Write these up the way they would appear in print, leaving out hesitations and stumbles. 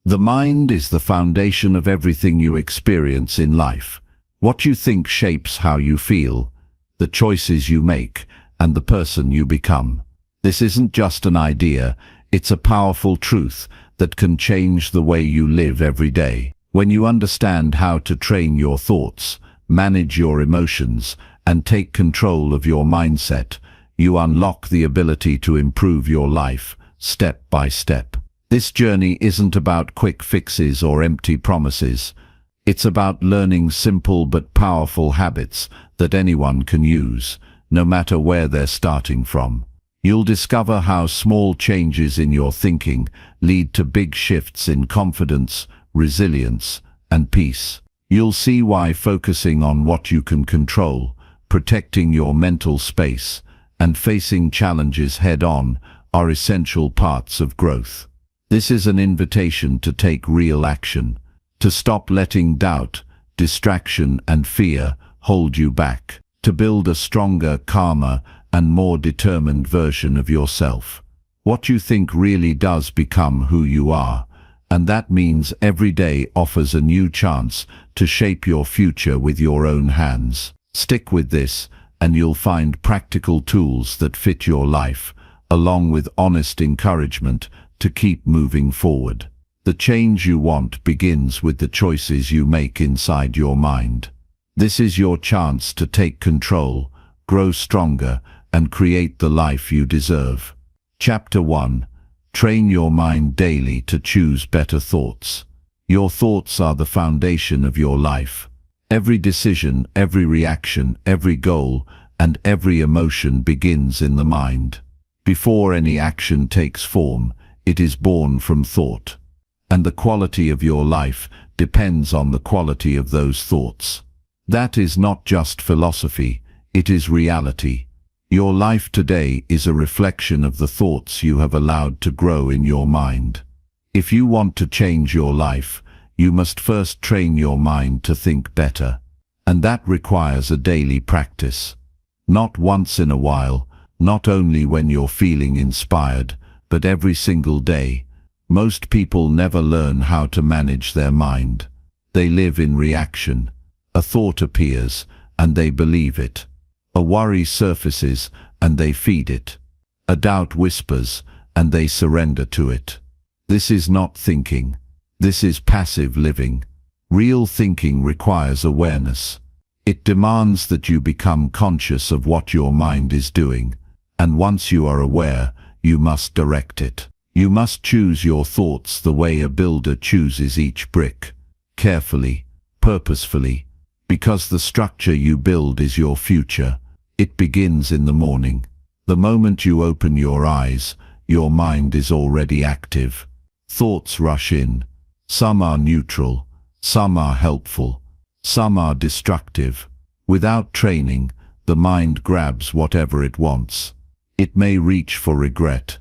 The mind is the foundation of everything you experience in life. What you think shapes how you feel, the choices you make, and the person you become. This isn't just an idea, it's a powerful truth that can change the way you live every day. When you understand how to train your thoughts, manage your emotions, and take control of your mindset, you unlock the ability to improve your life, step by step. This journey isn't about quick fixes or empty promises. It's about learning simple but powerful habits that anyone can use, no matter where they're starting from. You'll discover how small changes in your thinking lead to big shifts in confidence, resilience, and peace. You'll see why focusing on what you can control, protecting your mental space, and facing challenges head-on are essential parts of growth. This is an invitation to take real action, to stop letting doubt, distraction, and fear hold you back, to build a stronger, calmer, and more determined version of yourself. What you think really does become who you are, and that means every day offers a new chance to shape your future with your own hands. Stick with this, and you'll find practical tools that fit your life, along with honest encouragement to keep moving forward. The change you want begins with the choices you make inside your mind. This is your chance to take control, grow stronger, and create the life you deserve. Chapter 1. Train your mind daily to choose better thoughts. Your thoughts are the foundation of your life. Every decision, every reaction, every goal, and every emotion begins in the mind. Before any action takes form, it is born from thought. And the quality of your life depends on the quality of those thoughts. That is not just philosophy, it is reality. Your life today is a reflection of the thoughts you have allowed to grow in your mind. If you want to change your life, you must first train your mind to think better. And that requires a daily practice. Not once in a while, not only when you're feeling inspired, but every single day. Most people never learn how to manage their mind. They live in reaction. A thought appears, and they believe it. A worry surfaces, and they feed it. A doubt whispers, and they surrender to it. This is not thinking. This is passive living. Real thinking requires awareness. It demands that you become conscious of what your mind is doing, and once you are aware, you must direct it. You must choose your thoughts the way a builder chooses each brick, carefully, purposefully, because the structure you build is your future. It begins in the morning. The moment you open your eyes, your mind is already active. Thoughts rush in. Some are neutral, some are helpful, some are destructive. Without training, the mind grabs whatever it wants. It may reach for regret.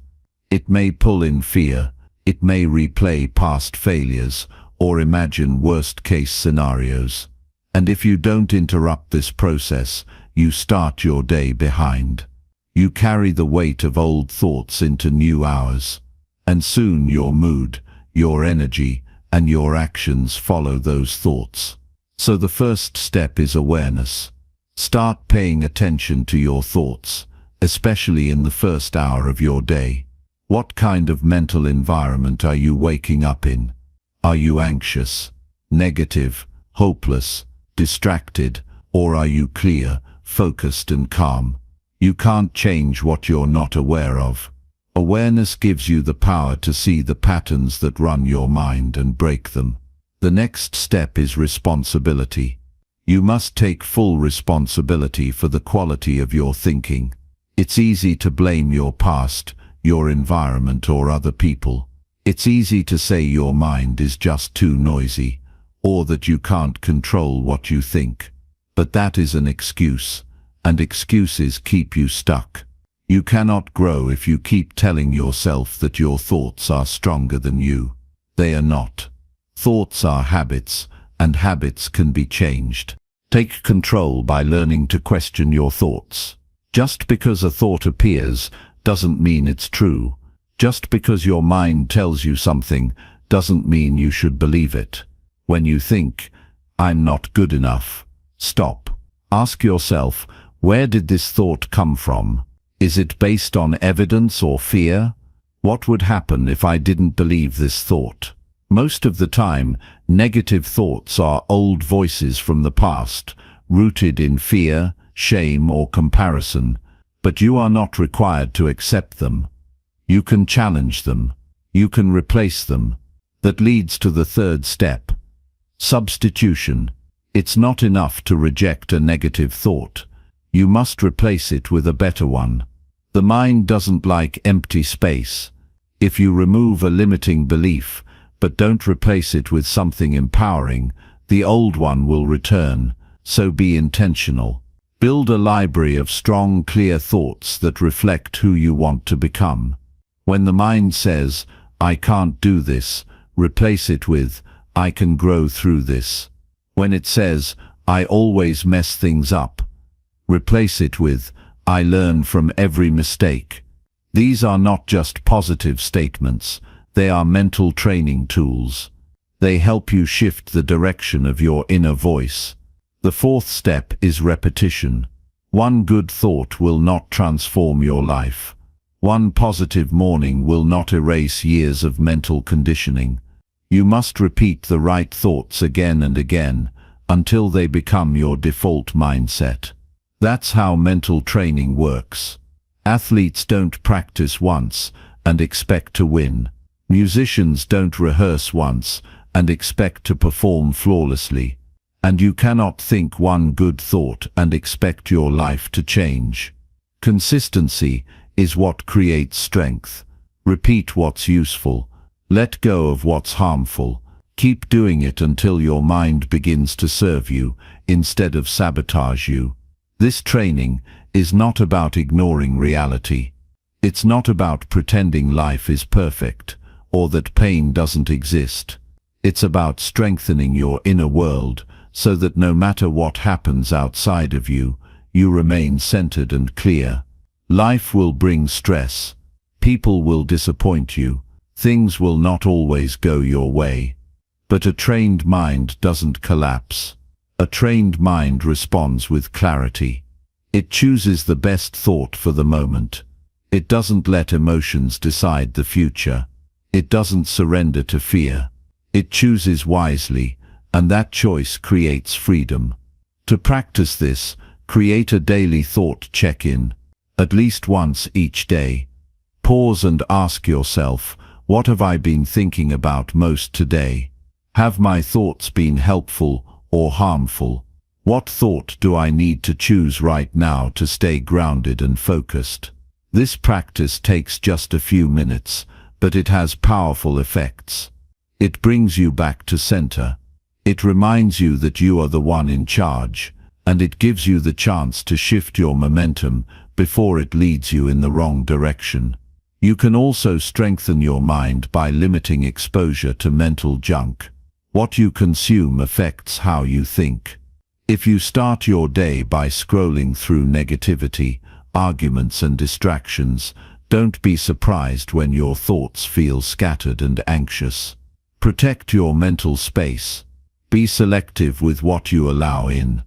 It may pull in fear. It may replay past failures or imagine worst-case scenarios. And if you don't interrupt this process, you start your day behind. You carry the weight of old thoughts into new hours. And soon your mood, your energy, and your actions follow those thoughts. So the first step is awareness. Start paying attention to your thoughts, especially in the first hour of your day. What kind of mental environment are you waking up in? Are you anxious, negative, hopeless, distracted, or are you clear, focused and calm? You can't change what you're not aware of. Awareness gives you the power to see the patterns that run your mind and break them. The next step is responsibility. You must take full responsibility for the quality of your thinking. It's easy to blame your past, your environment, or other people. It's easy to say your mind is just too noisy, or that you can't control what you think. But that is an excuse, and excuses keep you stuck. You cannot grow if you keep telling yourself that your thoughts are stronger than you. They are not. Thoughts are habits, and habits can be changed. Take control by learning to question your thoughts. Just because a thought appears doesn't mean it's true. Just because your mind tells you something doesn't mean you should believe it. When you think, "I'm not good enough," stop. Ask yourself, where did this thought come from? Is it based on evidence or fear? What would happen if I didn't believe this thought? Most of the time, negative thoughts are old voices from the past, rooted in fear, shame, or comparison, but you are not required to accept them. You can challenge them. You can replace them. That leads to the third step. Substitution. It's not enough to reject a negative thought. You must replace it with a better one. The mind doesn't like empty space. If you remove a limiting belief, but don't replace it with something empowering, the old one will return. So be intentional. Build a library of strong, clear thoughts that reflect who you want to become. When the mind says, "I can't do this," replace it with, "I can grow through this." When it says, "I always mess things up," replace it with, "I learn from every mistake." These are not just positive statements, they are mental training tools. They help you shift the direction of your inner voice. The fourth step is repetition. One good thought will not transform your life. One positive morning will not erase years of mental conditioning. You must repeat the right thoughts again and again, until they become your default mindset. That's how mental training works. Athletes don't practice once and expect to win. Musicians don't rehearse once and expect to perform flawlessly. And you cannot think one good thought and expect your life to change. Consistency is what creates strength. Repeat what's useful. Let go of what's harmful. Keep doing it until your mind begins to serve you instead of sabotage you. This training is not about ignoring reality. It's not about pretending life is perfect or that pain doesn't exist. It's about strengthening your inner world so that no matter what happens outside of you, you remain centered and clear. Life will bring stress. People will disappoint you. Things will not always go your way. But a trained mind doesn't collapse. A trained mind responds with clarity. It chooses the best thought for the moment. It doesn't let emotions decide the future. It doesn't surrender to fear. It chooses wisely, and that choice creates freedom. To practice this, create a daily thought check-in, at least once each day. Pause and ask yourself, what have I been thinking about most today? Have my thoughts been helpful or harmful? What thought do I need to choose right now to stay grounded and focused? This practice takes just a few minutes, but it has powerful effects. It brings you back to center. It reminds you that you are the one in charge, and it gives you the chance to shift your momentum before it leads you in the wrong direction. You can also strengthen your mind by limiting exposure to mental junk. What you consume affects how you think. If you start your day by scrolling through negativity, arguments and distractions, don't be surprised when your thoughts feel scattered and anxious. Protect your mental space. Be selective with what you allow in.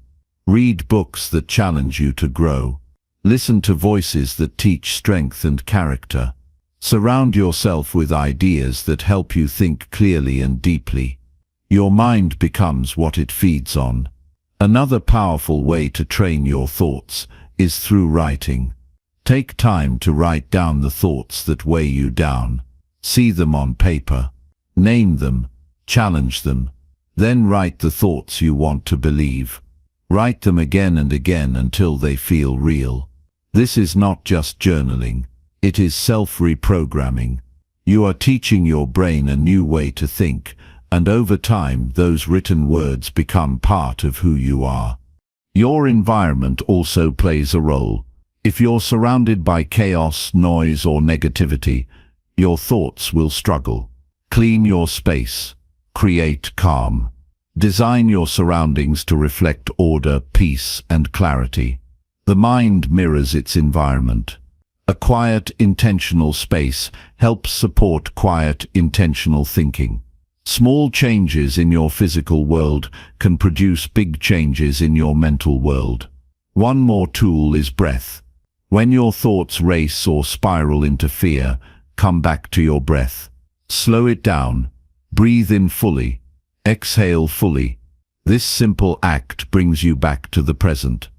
Read books that challenge you to grow. Listen to voices that teach strength and character. Surround yourself with ideas that help you think clearly and deeply. Your mind becomes what it feeds on. Another powerful way to train your thoughts is through writing. Take time to write down the thoughts that weigh you down. See them on paper. Name them. Challenge them. Then write the thoughts you want to believe. Write them again and again until they feel real. This is not just journaling. It is self-reprogramming. You are teaching your brain a new way to think, and over time those written words become part of who you are. Your environment also plays a role. If you're surrounded by chaos, noise, or negativity, your thoughts will struggle. Clean your space. Create calm. Design your surroundings to reflect order, peace, and clarity. The mind mirrors its environment. A quiet, intentional space helps support quiet, intentional thinking. Small changes in your physical world can produce big changes in your mental world. One more tool is breath. When your thoughts race or spiral into fear, come back to your breath. Slow it down. Breathe in fully. Exhale fully. This simple act brings you back to the present.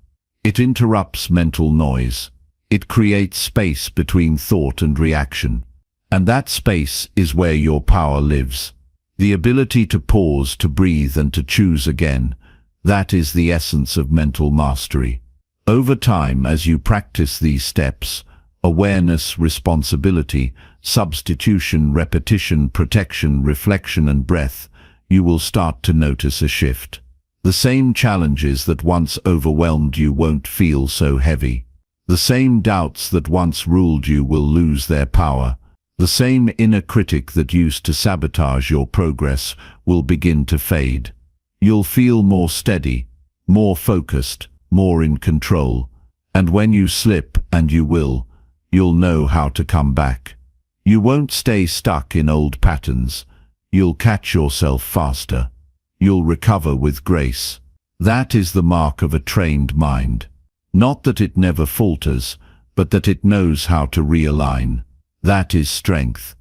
It interrupts mental noise. It creates space between thought and reaction. And that space is where your power lives. The ability to pause, to breathe, and to choose again. That is the essence of mental mastery. Over time, as you practice these steps, awareness, responsibility, substitution, repetition, protection, reflection, and breath, you will start to notice a shift. The same challenges that once overwhelmed you won't feel so heavy. The same doubts that once ruled you will lose their power. The same inner critic that used to sabotage your progress will begin to fade. You'll feel more steady, more focused, more in control. And when you slip, and you will, you'll know how to come back. You won't stay stuck in old patterns. You'll catch yourself faster. You'll recover with grace. That is the mark of a trained mind. Not that it never falters, but that it knows how to realign. That is strength.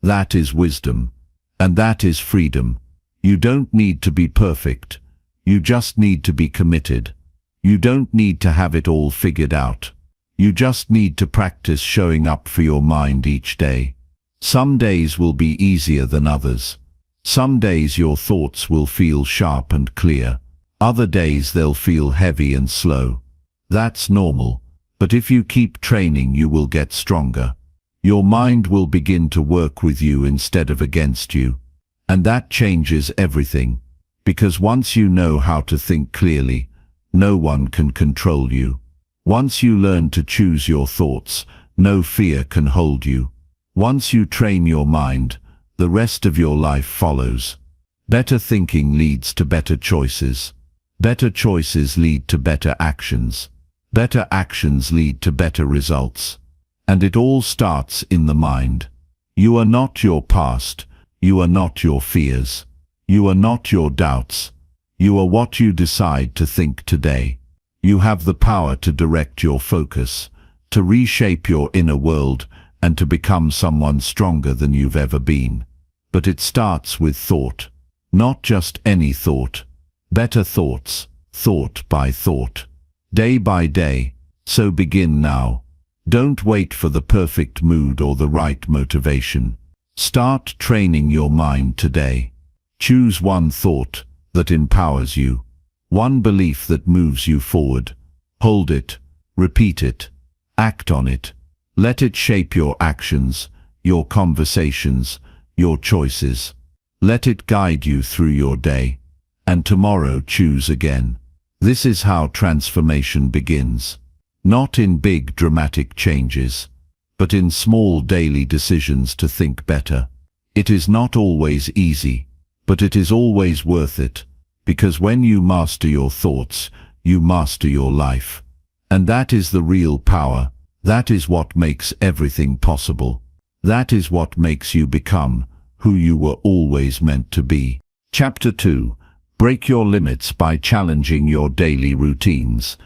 That is wisdom. And that is freedom. You don't need to be perfect. You just need to be committed. You don't need to have it all figured out. You just need to practice showing up for your mind each day. Some days will be easier than others. Some days your thoughts will feel sharp and clear. Other days they'll feel heavy and slow. That's normal. But if you keep training, you will get stronger. Your mind will begin to work with you instead of against you. And that changes everything. Because once you know how to think clearly, no one can control you. Once you learn to choose your thoughts, no fear can hold you. Once you train your mind, the rest of your life follows. Better thinking leads to better choices. Better choices lead to better actions. Better actions lead to better results. And it all starts in the mind. You are not your past. You are not your fears. You are not your doubts. You are what you decide to think today. You have the power to direct your focus, to reshape your inner world, and to become someone stronger than you've ever been. But it starts with thought. Not just any thought. Better thoughts, thought by thought. Day by day. So begin now. Don't wait for the perfect mood or the right motivation. Start training your mind today. Choose one thought that empowers you. One belief that moves you forward. Hold it. Repeat it. Act on it. Let it shape your actions, your conversations, your choices. Let it guide you through your day. And tomorrow choose again. This is how transformation begins. Not in big dramatic changes, but in small daily decisions to think better. It is not always easy, but it is always worth it, because when you master your thoughts, you master your life. And that is the real power. That is what makes everything possible. That is what makes you become who you were always meant to be. Chapter 2. Break your limits by challenging your daily routines.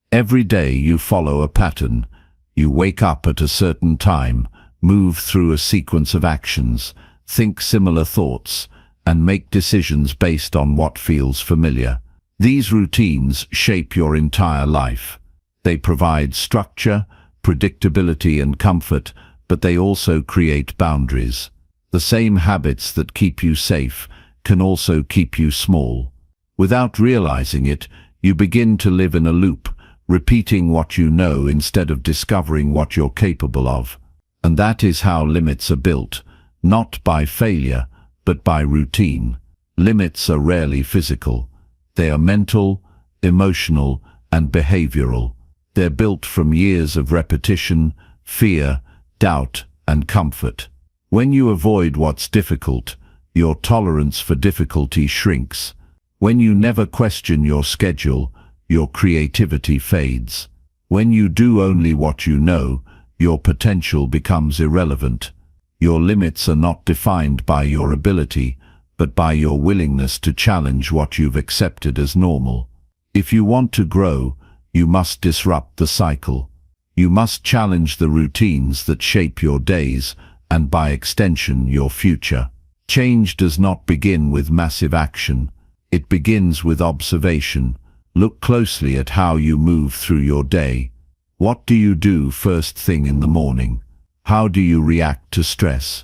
Every day you follow a pattern. You wake up at a certain time, move through a sequence of actions, think similar thoughts, and make decisions based on what feels familiar. These routines shape your entire life. They provide structure, predictability, and comfort, but they also create boundaries. The same habits that keep you safe can also keep you small. Without realizing it, you begin to live in a loop, repeating what you know instead of discovering what you're capable of. And that is how limits are built, not by failure, but by routine. Limits are rarely physical. They are mental, emotional, and behavioral. They're built from years of repetition, fear, doubt, and comfort. When you avoid what's difficult, your tolerance for difficulty shrinks. When you never question your schedule, your creativity fades. When you do only what you know, your potential becomes irrelevant. Your limits are not defined by your ability, but by your willingness to challenge what you've accepted as normal. If you want to grow, you must disrupt the cycle. You must challenge the routines that shape your days and, by extension, your future. Change does not begin with massive action. It begins with observation. Look closely at how you move through your day. What do you do first thing in the morning? How do you react to stress?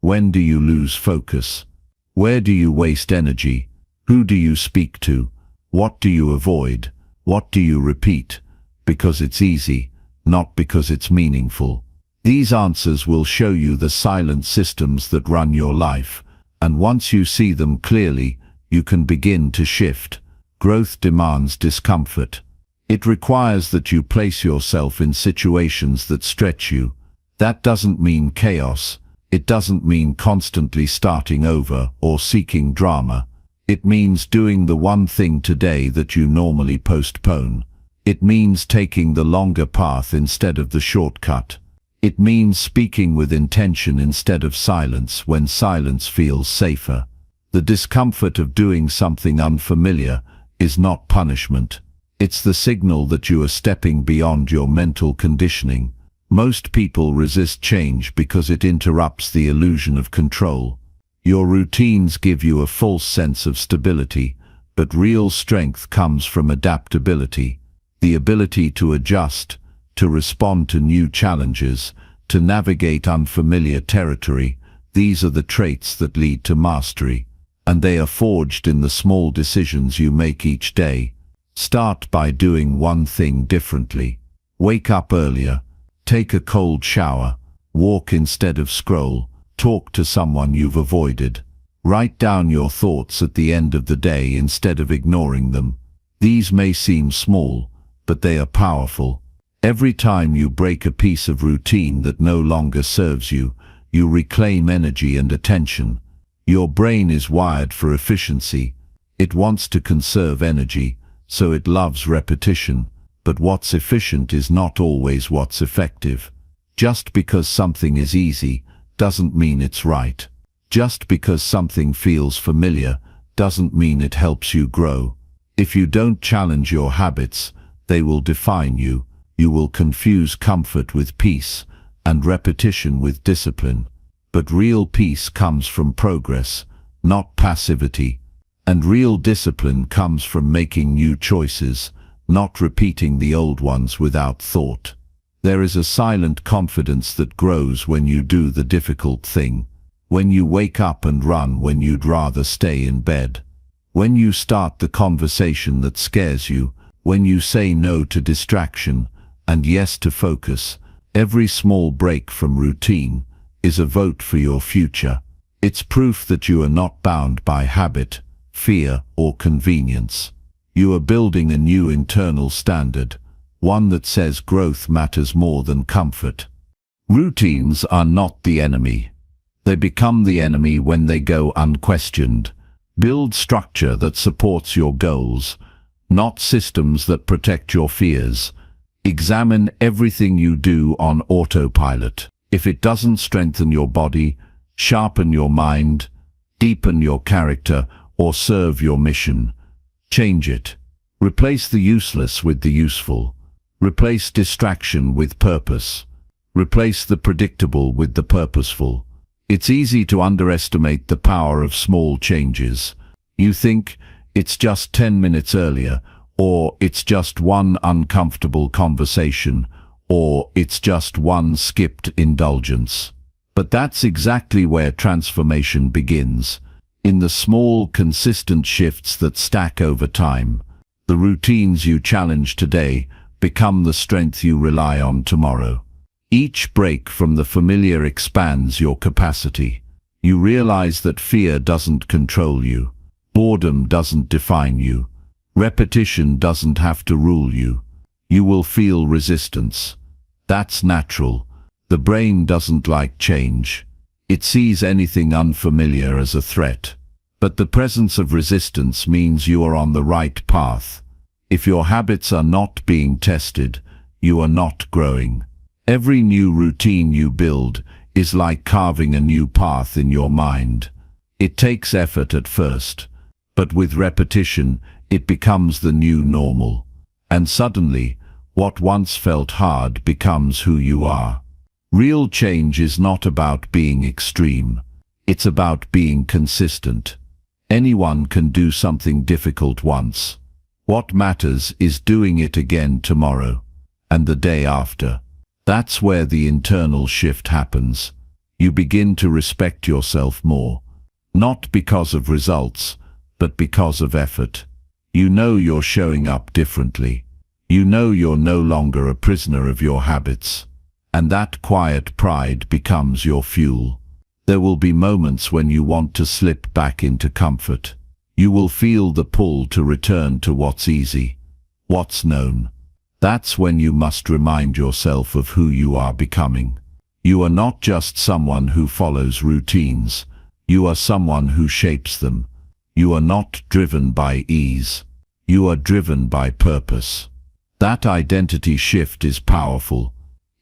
When do you lose focus? Where do you waste energy? Who do you speak to? What do you avoid? What do you repeat? Because it's easy, not because it's meaningful. These answers will show you the silent systems that run your life, and once you see them clearly, you can begin to shift. Growth demands discomfort. It requires that you place yourself in situations that stretch you. That doesn't mean chaos. It doesn't mean constantly starting over or seeking drama. It means doing the one thing today that you normally postpone. It means taking the longer path instead of the shortcut. It means speaking with intention instead of silence when silence feels safer. The discomfort of doing something unfamiliar is not punishment. It's the signal that you are stepping beyond your mental conditioning. Most people resist change because it interrupts the illusion of control. Your routines give you a false sense of stability, but real strength comes from adaptability, the ability to adjust, to respond to new challenges, to navigate unfamiliar territory. These are the traits that lead to mastery, and they are forged in the small decisions you make each day. Start by doing one thing differently. Wake up earlier. Take a cold shower. Walk instead of scroll. Talk to someone you've avoided. Write down your thoughts at the end of the day instead of ignoring them. These may seem small, but they are powerful. Every time you break a piece of routine that no longer serves you, you reclaim energy and attention. Your brain is wired for efficiency. It wants to conserve energy, so it loves repetition. But what's efficient is not always what's effective. Just because something is easy doesn't mean it's right. Just because something feels familiar doesn't mean it helps you grow. If you don't challenge your habits, they will define you. You will confuse comfort with peace and repetition with discipline. But real peace comes from progress, not passivity. And real discipline comes from making new choices, not repeating the old ones without thought. There is a silent confidence that grows when you do the difficult thing. When you wake up and run when you'd rather stay in bed. When you start the conversation that scares you. When you say no to distraction and yes to focus. Every small break from routine is a vote for your future. It's proof that you are not bound by habit, fear, or convenience. You are building a new internal standard, one that says growth matters more than comfort. Routines are not the enemy. They become the enemy when they go unquestioned. Build structure that supports your goals, not systems that protect your fears. Examine everything you do on autopilot. If it doesn't strengthen your body, sharpen your mind, deepen your character, or serve your mission, change it. Replace the useless with the useful. Replace distraction with purpose. Replace the predictable with the purposeful. It's easy to underestimate the power of small changes. You think, it's just 10 minutes earlier, or it's just one uncomfortable conversation, or it's just one skipped indulgence. But that's exactly where transformation begins. In the small, consistent shifts that stack over time. The routines you challenge today become the strength you rely on tomorrow. Each break from the familiar expands your capacity. You realize that fear doesn't control you. Boredom doesn't define you. Repetition doesn't have to rule you. You will feel resistance. That's natural. The brain doesn't like change. It sees anything unfamiliar as a threat. But the presence of resistance means you are on the right path. If your habits are not being tested, you are not growing. Every new routine you build is like carving a new path in your mind. It takes effort at first, but with repetition, it becomes the new normal. And suddenly, what once felt hard becomes who you are. Real change is not about being extreme. It's about being consistent. Anyone can do something difficult once. What matters is doing it again tomorrow, and the day after. That's where the internal shift happens. You begin to respect yourself more. Not because of results, but because of effort. You know you're showing up differently. You know you're no longer a prisoner of your habits. And that quiet pride becomes your fuel. There will be moments when you want to slip back into comfort. You will feel the pull to return to what's easy, what's known. That's when you must remind yourself of who you are becoming. You are not just someone who follows routines. You are someone who shapes them. You are not driven by ease. You are driven by purpose. That identity shift is powerful.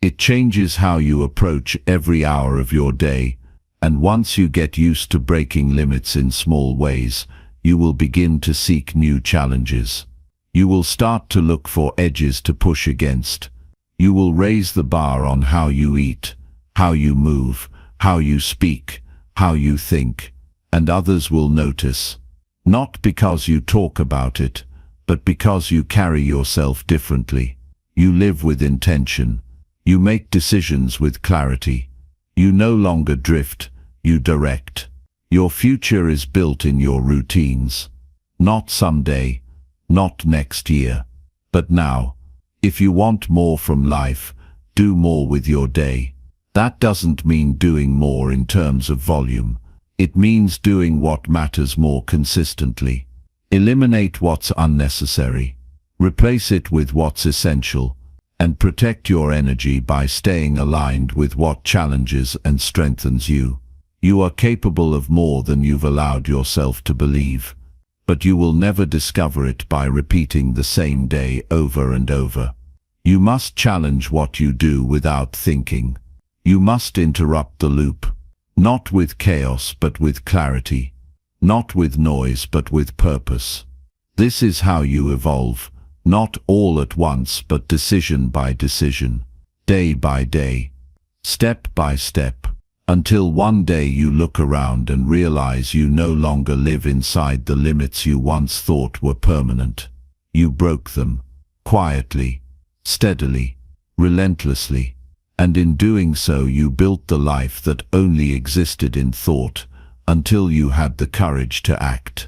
It changes how you approach every hour of your day, and once you get used to breaking limits in small ways, you will begin to seek new challenges. You will start to look for edges to push against. You will raise the bar on how you eat, how you move, how you speak, how you think, and others will notice. Not because you talk about it, but because you carry yourself differently. You live with intention. You make decisions with clarity. You no longer drift, you direct. Your future is built in your routines. Not someday, not next year, but now. If you want more from life, do more with your day. That doesn't mean doing more in terms of volume. It means doing what matters more consistently. Eliminate what's unnecessary. Replace it with what's essential. And protect your energy by staying aligned with what challenges and strengthens you. You are capable of more than you've allowed yourself to believe. But you will never discover it by repeating the same day over and over. You must challenge what you do without thinking. You must interrupt the loop. Not with chaos, but with clarity. Not with noise, but with purpose. This is how you evolve. Not all at once, but decision by decision, day by day, step by step, until one day you look around and realize you no longer live inside the limits you once thought were permanent. You broke them, quietly, steadily, relentlessly, and in doing so you built the life that only existed in thought, until you had the courage to act.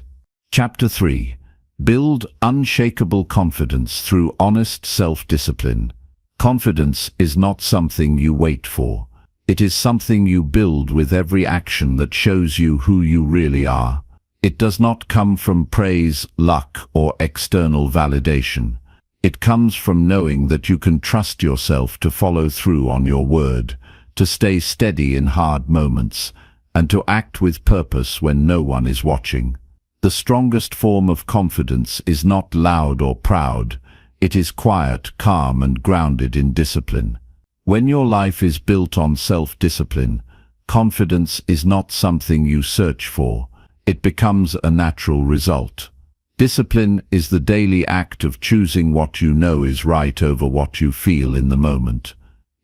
Chapter 3. Build unshakable confidence through honest self-discipline. Confidence is not something you wait for. It is something you build with every action that shows you who you really are. It does not come from praise, luck, or external validation. It comes from knowing that you can trust yourself to follow through on your word, to stay steady in hard moments, and to act with purpose when no one is watching. The strongest form of confidence is not loud or proud. It is quiet, calm, and grounded in discipline. When your life is built on self-discipline, confidence is not something you search for. It becomes a natural result. Discipline is the daily act of choosing what you know is right over what you feel in the moment.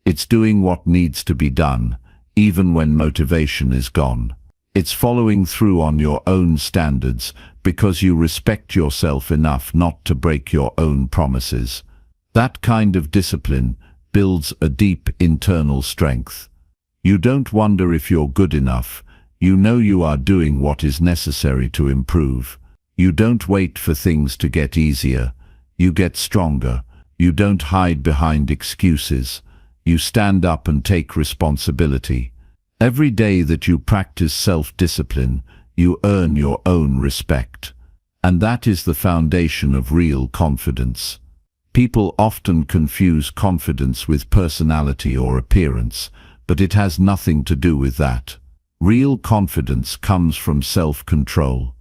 It's doing what needs to be done, even when motivation is gone. It's following through on your own standards because you respect yourself enough not to break your own promises. That kind of discipline builds a deep internal strength. You don't wonder if you're good enough. You know you are doing what is necessary to improve. You don't wait for things to get easier. You get stronger. You don't hide behind excuses. You stand up and take responsibility. Every day that you practice self-discipline, you earn your own respect. And that is the foundation of real confidence. People often confuse confidence with personality or appearance, but it has nothing to do with that. Real confidence comes from self-control.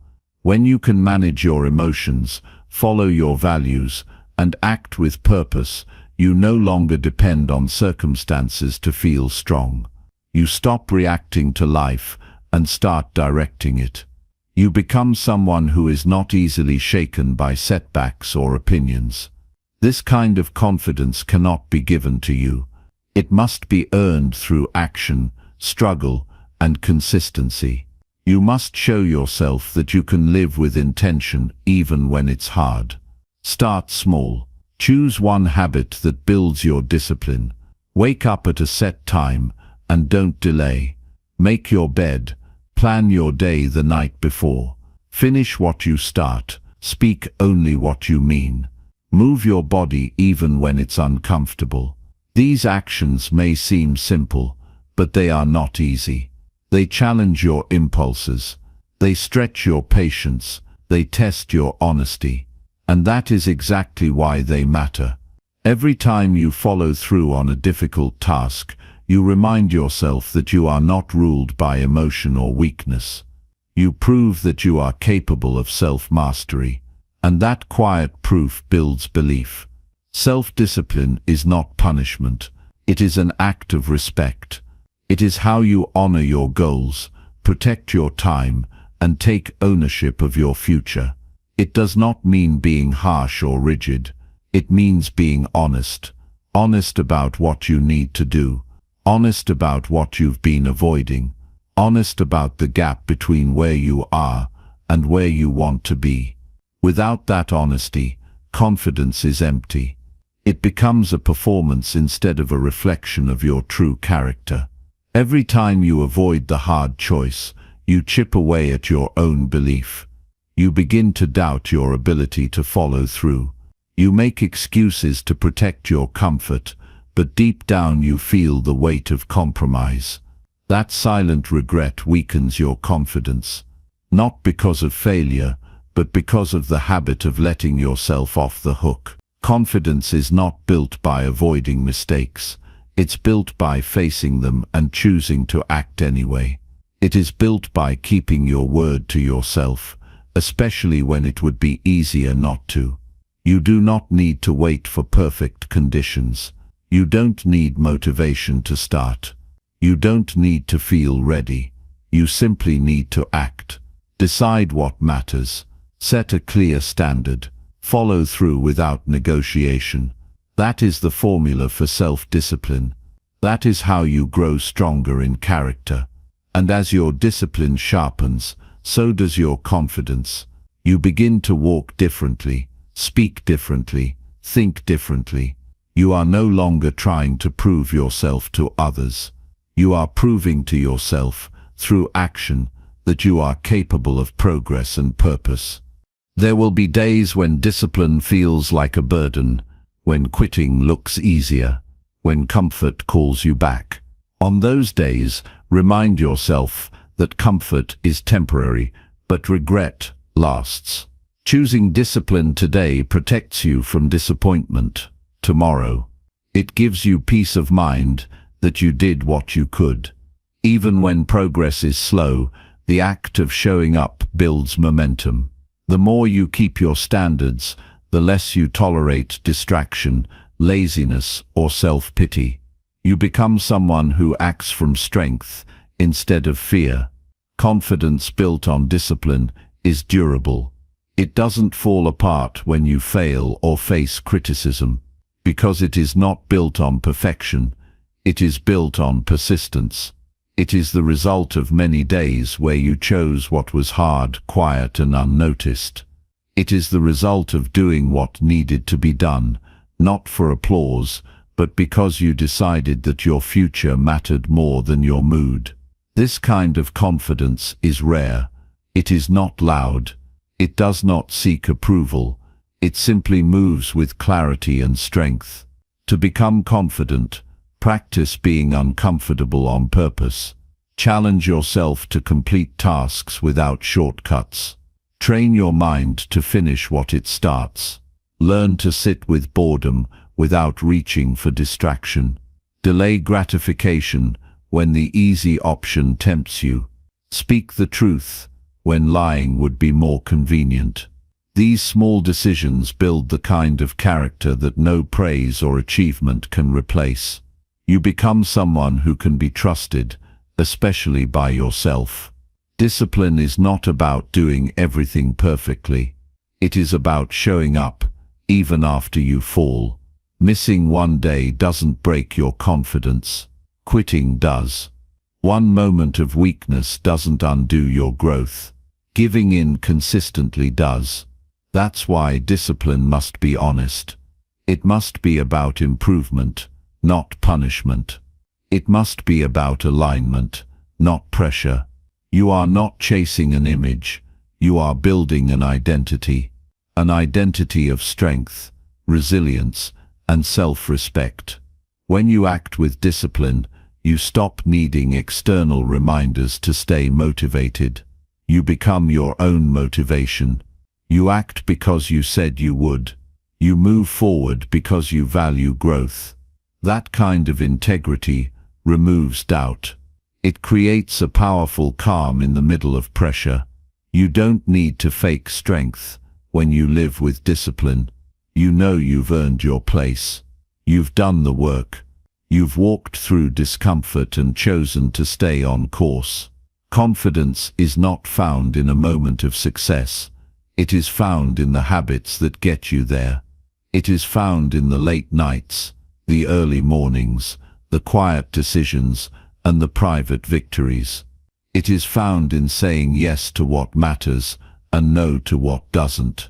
When you can manage your emotions, follow your values, and act with purpose, you no longer depend on circumstances to feel strong. You stop reacting to life and start directing it. You become someone who is not easily shaken by setbacks or opinions. This kind of confidence cannot be given to you. It must be earned through action, struggle, and consistency. You must show yourself that you can live with intention even when it's hard. Start small. Choose one habit that builds your discipline. Wake up at a set time and don't delay. Make your bed. Plan your day the night before. Finish what you start. Speak only what you mean. Move your body even when it's uncomfortable. These actions may seem simple, but they are not easy. They challenge your impulses. They stretch your patience. They test your honesty. And that is exactly why they matter. Every time you follow through on a difficult task, you remind yourself that you are not ruled by emotion or weakness. You prove that you are capable of self-mastery, and that quiet proof builds belief. Self-discipline is not punishment. It is an act of respect. It is how you honor your goals, protect your time, and take ownership of your future. It does not mean being harsh or rigid. It means being honest. Honest about what you need to do. Honest about what you've been avoiding. Honest about the gap between where you are and where you want to be. Without that honesty, confidence is empty. It becomes a performance instead of a reflection of your true character. Every time you avoid the hard choice, you chip away at your own belief. You begin to doubt your ability to follow through. You make excuses to protect your comfort, but deep down you feel the weight of compromise. That silent regret weakens your confidence, not because of failure, but because of the habit of letting yourself off the hook. Confidence is not built by avoiding mistakes. It's built by facing them and choosing to act anyway. It is built by keeping your word to yourself, especially when it would be easier not to. You do not need to wait for perfect conditions. You don't need motivation to start. You don't need to feel ready. You simply need to act. Decide what matters. Set a clear standard. Follow through without negotiation. That is the formula for self-discipline. That is how you grow stronger in character. And as your discipline sharpens, so does your confidence. You begin to walk differently, speak differently, think differently. You are no longer trying to prove yourself to others. You are proving to yourself, through action, that you are capable of progress and purpose. There will be days when discipline feels like a burden, when quitting looks easier, when comfort calls you back. On those days, remind yourself that comfort is temporary, but regret lasts. Choosing discipline today protects you from disappointment tomorrow. It gives you peace of mind that you did what you could. Even when progress is slow, the act of showing up builds momentum. The more you keep your standards, the less you tolerate distraction, laziness, or self-pity. You become someone who acts from strength instead of fear. Confidence built on discipline is durable. It doesn't fall apart when you fail or face criticism, because it is not built on perfection. It is built on persistence. It is the result of many days where you chose what was hard, quiet, and unnoticed. It is the result of doing what needed to be done, not for applause, but because you decided that your future mattered more than your mood. This kind of confidence is rare. It is not loud. It does not seek approval. It simply moves with clarity and strength. To become confident, practice being uncomfortable on purpose. Challenge yourself to complete tasks without shortcuts. Train your mind to finish what it starts. Learn to sit with boredom without reaching for distraction. Delay gratification when the easy option tempts you. Speak the truth when lying would be more convenient. These small decisions build the kind of character that no praise or achievement can replace. You become someone who can be trusted, especially by yourself. Discipline is not about doing everything perfectly. It is about showing up, even after you fall. Missing one day doesn't break your confidence. Quitting does. One moment of weakness doesn't undo your growth. Giving in consistently does. That's why discipline must be honest. It must be about improvement, not punishment. It must be about alignment, not pressure. You are not chasing an image. You are building an identity of strength, resilience, and self-respect. When you act with discipline, you stop needing external reminders to stay motivated. You become your own motivation. You act because you said you would. You move forward because you value growth. That kind of integrity removes doubt. It creates a powerful calm in the middle of pressure. You don't need to fake strength. When you live with discipline, you know you've earned your place. You've done the work. You've walked through discomfort and chosen to stay on course. Confidence is not found in a moment of success. It is found in the habits that get you there. It is found in the late nights, the early mornings, the quiet decisions, and the private victories. It is found in saying yes to what matters and no to what doesn't.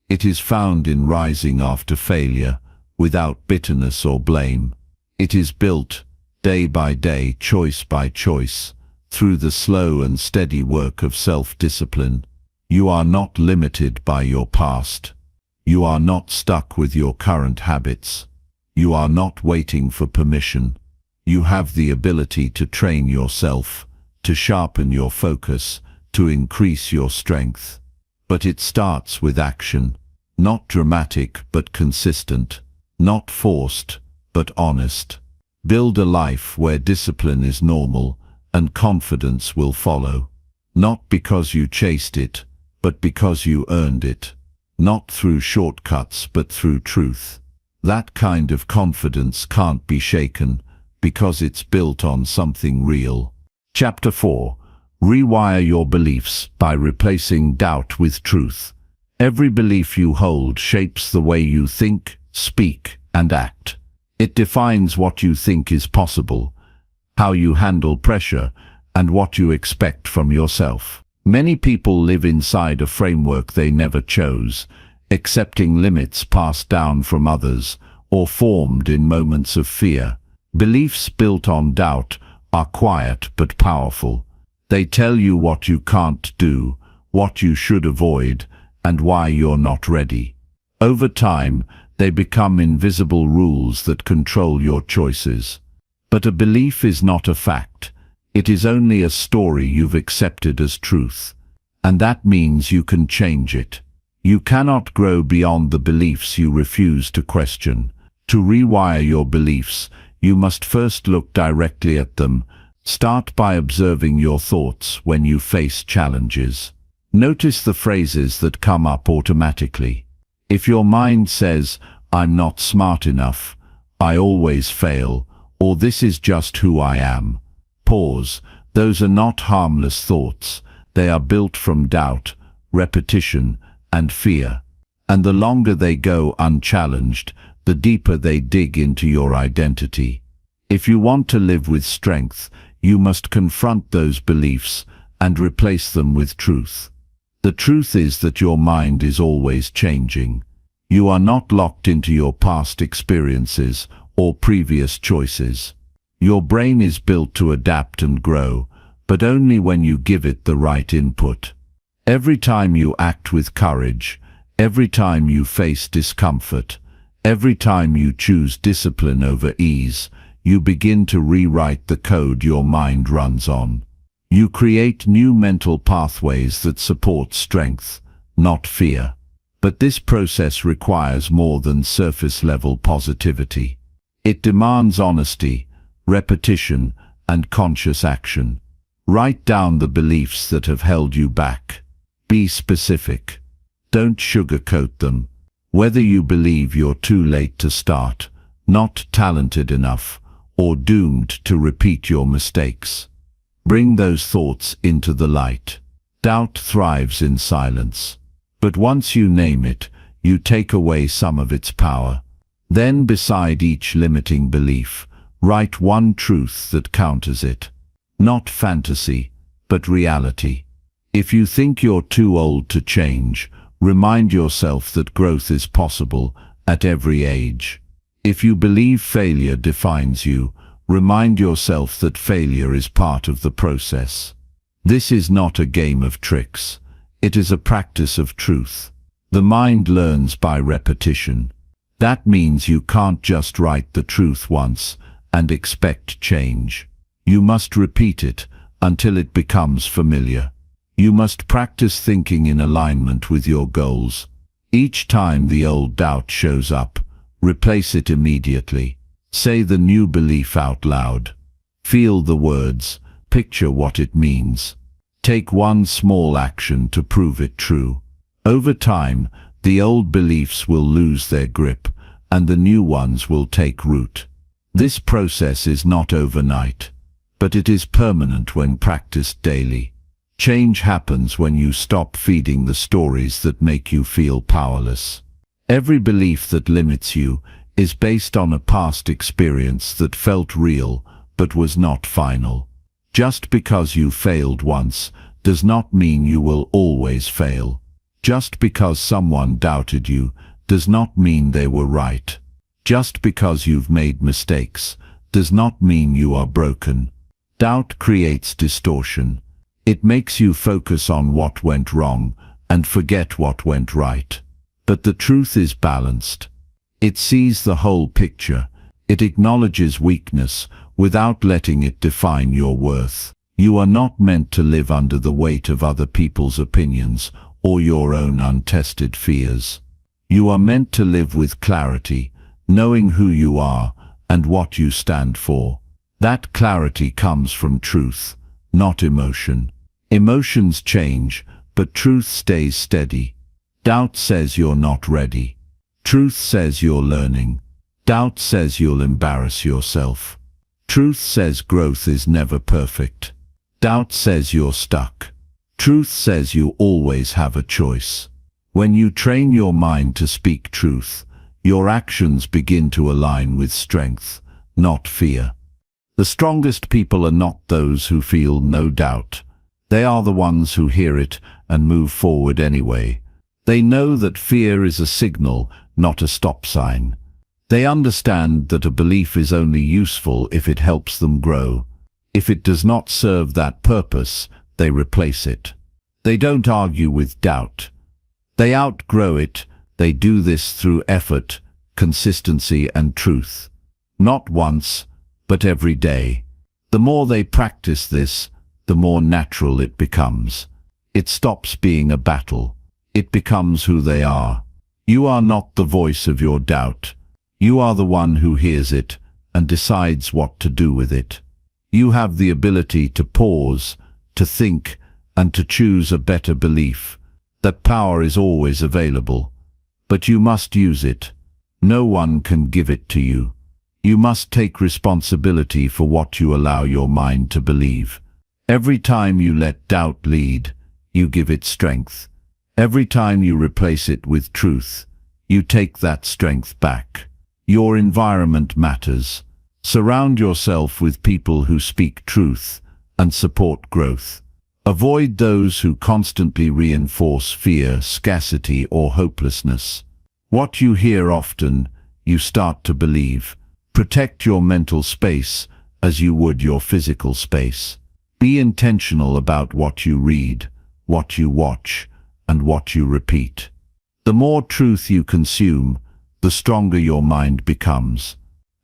It is found in rising after failure, without bitterness or blame. It is built, day by day, choice by choice, through the slow and steady work of self-discipline. You are not limited by your past. You are not stuck with your current habits. You are not waiting for permission. You have the ability to train yourself, to sharpen your focus, to increase your strength. But it starts with action, not dramatic but consistent, not forced but honest. Build a life where discipline is normal and confidence will follow. Not because you chased it, but because you earned it. Not through shortcuts but through truth. That kind of confidence can't be shaken, because it's built on something real. Chapter 4. Rewire your beliefs by replacing doubt with truth. Every belief you hold shapes the way you think, speak, and act. It defines what you think is possible, how you handle pressure, and what you expect from yourself. Many people live inside a framework they never chose, accepting limits passed down from others or formed in moments of fear. Beliefs built on doubt are quiet but powerful. They tell you what you can't do, what you should avoid, and why you're not ready. Over time, they become invisible rules that control your choices. But a belief is not a fact. It is only a story you've accepted as truth. And that means you can change it. You cannot grow beyond the beliefs you refuse to question. To rewire your beliefs, you must first look directly at them. Start by observing your thoughts when you face challenges. Notice the phrases that come up automatically. If your mind says, "I'm not smart enough," "I always fail," or "this is just who I am," pause. Those are not harmless thoughts. They are built from doubt, repetition, and fear. And the longer they go unchallenged, the deeper they dig into your identity. If you want to live with strength, you must confront those beliefs and replace them with truth. The truth is that your mind is always changing. You are not locked into your past experiences or previous choices. Your brain is built to adapt and grow, but only when you give it the right input. Every time you act with courage, every time you face discomfort, every time you choose discipline over ease, you begin to rewrite the code your mind runs on. You create new mental pathways that support strength, not fear. But this process requires more than surface-level positivity. It demands honesty, repetition, and conscious action. Write down the beliefs that have held you back. Be specific. Don't sugarcoat them. Whether you believe you're too late to start, not talented enough, or doomed to repeat your mistakes. Bring those thoughts into the light. Doubt thrives in silence. But once you name it, you take away some of its power. Then beside each limiting belief, write one truth that counters it. Not fantasy, but reality. If you think you're too old to change, remind yourself that growth is possible at every age. If you believe failure defines you, remind yourself that failure is part of the process. This is not a game of tricks. It is a practice of truth. The mind learns by repetition. That means you can't just write the truth once and expect change. You must repeat it until it becomes familiar. You must practice thinking in alignment with your goals. Each time the old doubt shows up, replace it immediately. Say the new belief out loud. Feel the words, picture what it means. Take one small action to prove it true. Over time, the old beliefs will lose their grip, and the new ones will take root. This process is not overnight, but it is permanent when practiced daily. Change happens when you stop feeding the stories that make you feel powerless. Every belief that limits you is based on a past experience that felt real but was not final. Just because you failed once does not mean you will always fail. Just because someone doubted you does not mean they were right. Just because you've made mistakes does not mean you are broken. Doubt creates distortion. It makes you focus on what went wrong and forget what went right. But the truth is balanced. It sees the whole picture. It acknowledges weakness without letting it define your worth. You are not meant to live under the weight of other people's opinions or your own untested fears. You are meant to live with clarity, knowing who you are and what you stand for. That clarity comes from truth, not emotion. Emotions change, but truth stays steady. Doubt says you're not ready. Truth says you're learning. Doubt says you'll embarrass yourself. Truth says growth is never perfect. Doubt says you're stuck. Truth says you always have a choice. When you train your mind to speak truth, your actions begin to align with strength, not fear. The strongest people are not those who feel no doubt. They are the ones who hear it and move forward anyway. They know that fear is a signal, not a stop sign. They understand that a belief is only useful if it helps them grow. If it does not serve that purpose, they replace it. They don't argue with doubt. They outgrow it. They do this through effort, consistency, and truth. Not once, but every day. The more they practice this, the more natural it becomes. It stops being a battle. It becomes who they are. You are not the voice of your doubt. You are the one who hears it and decides what to do with it. You have the ability to pause, to think, and to choose a better belief. That power is always available, but you must use it. No one can give it to you. You must take responsibility for what you allow your mind to believe. Every time you let doubt lead, you give it strength. Every time you replace it with truth, you take that strength back. Your environment matters. Surround yourself with people who speak truth and support growth. Avoid those who constantly reinforce fear, scarcity, or hopelessness. What you hear often, you start to believe. Protect your mental space as you would your physical space. Be intentional about what you read, what you watch, and what you repeat. The more truth you consume, the stronger your mind becomes.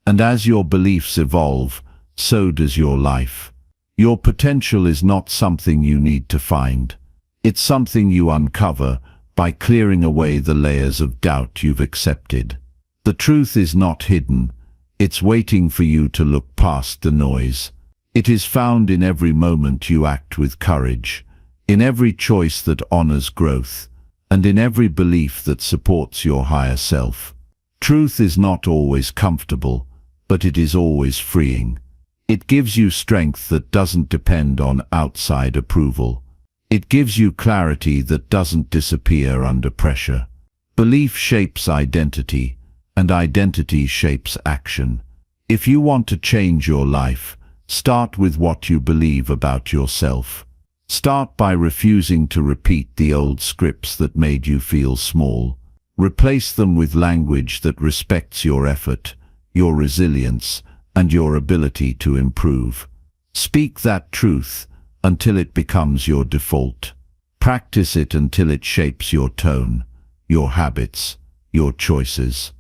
And as your beliefs evolve, so does your life. Your potential is not something you need to find. It's something you uncover by clearing away the layers of doubt you've accepted. The truth is not hidden. It's waiting for you to look past the noise. It is found in every moment you act with courage, in every choice that honors growth, and in every belief that supports your higher self. Truth is not always comfortable, but it is always freeing. It gives you strength that doesn't depend on outside approval. It gives you clarity that doesn't disappear under pressure. Belief shapes identity, and identity shapes action. If you want to change your life, start with what you believe about yourself. Start by refusing to repeat the old scripts that made you feel small. Replace them with language that respects your effort, your resilience, and your ability to improve. Speak that truth until it becomes your default. Practice it until it shapes your tone, your habits, your choices.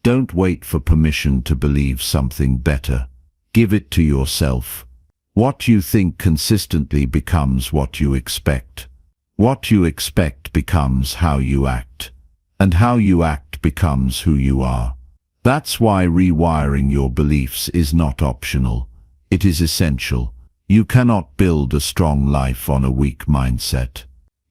Don't wait for permission to believe something better. Give it to yourself. What you think consistently becomes what you expect. What you expect becomes how you act. And how you act becomes who you are. That's why rewiring your beliefs is not optional. It is essential. You cannot build a strong life on a weak mindset.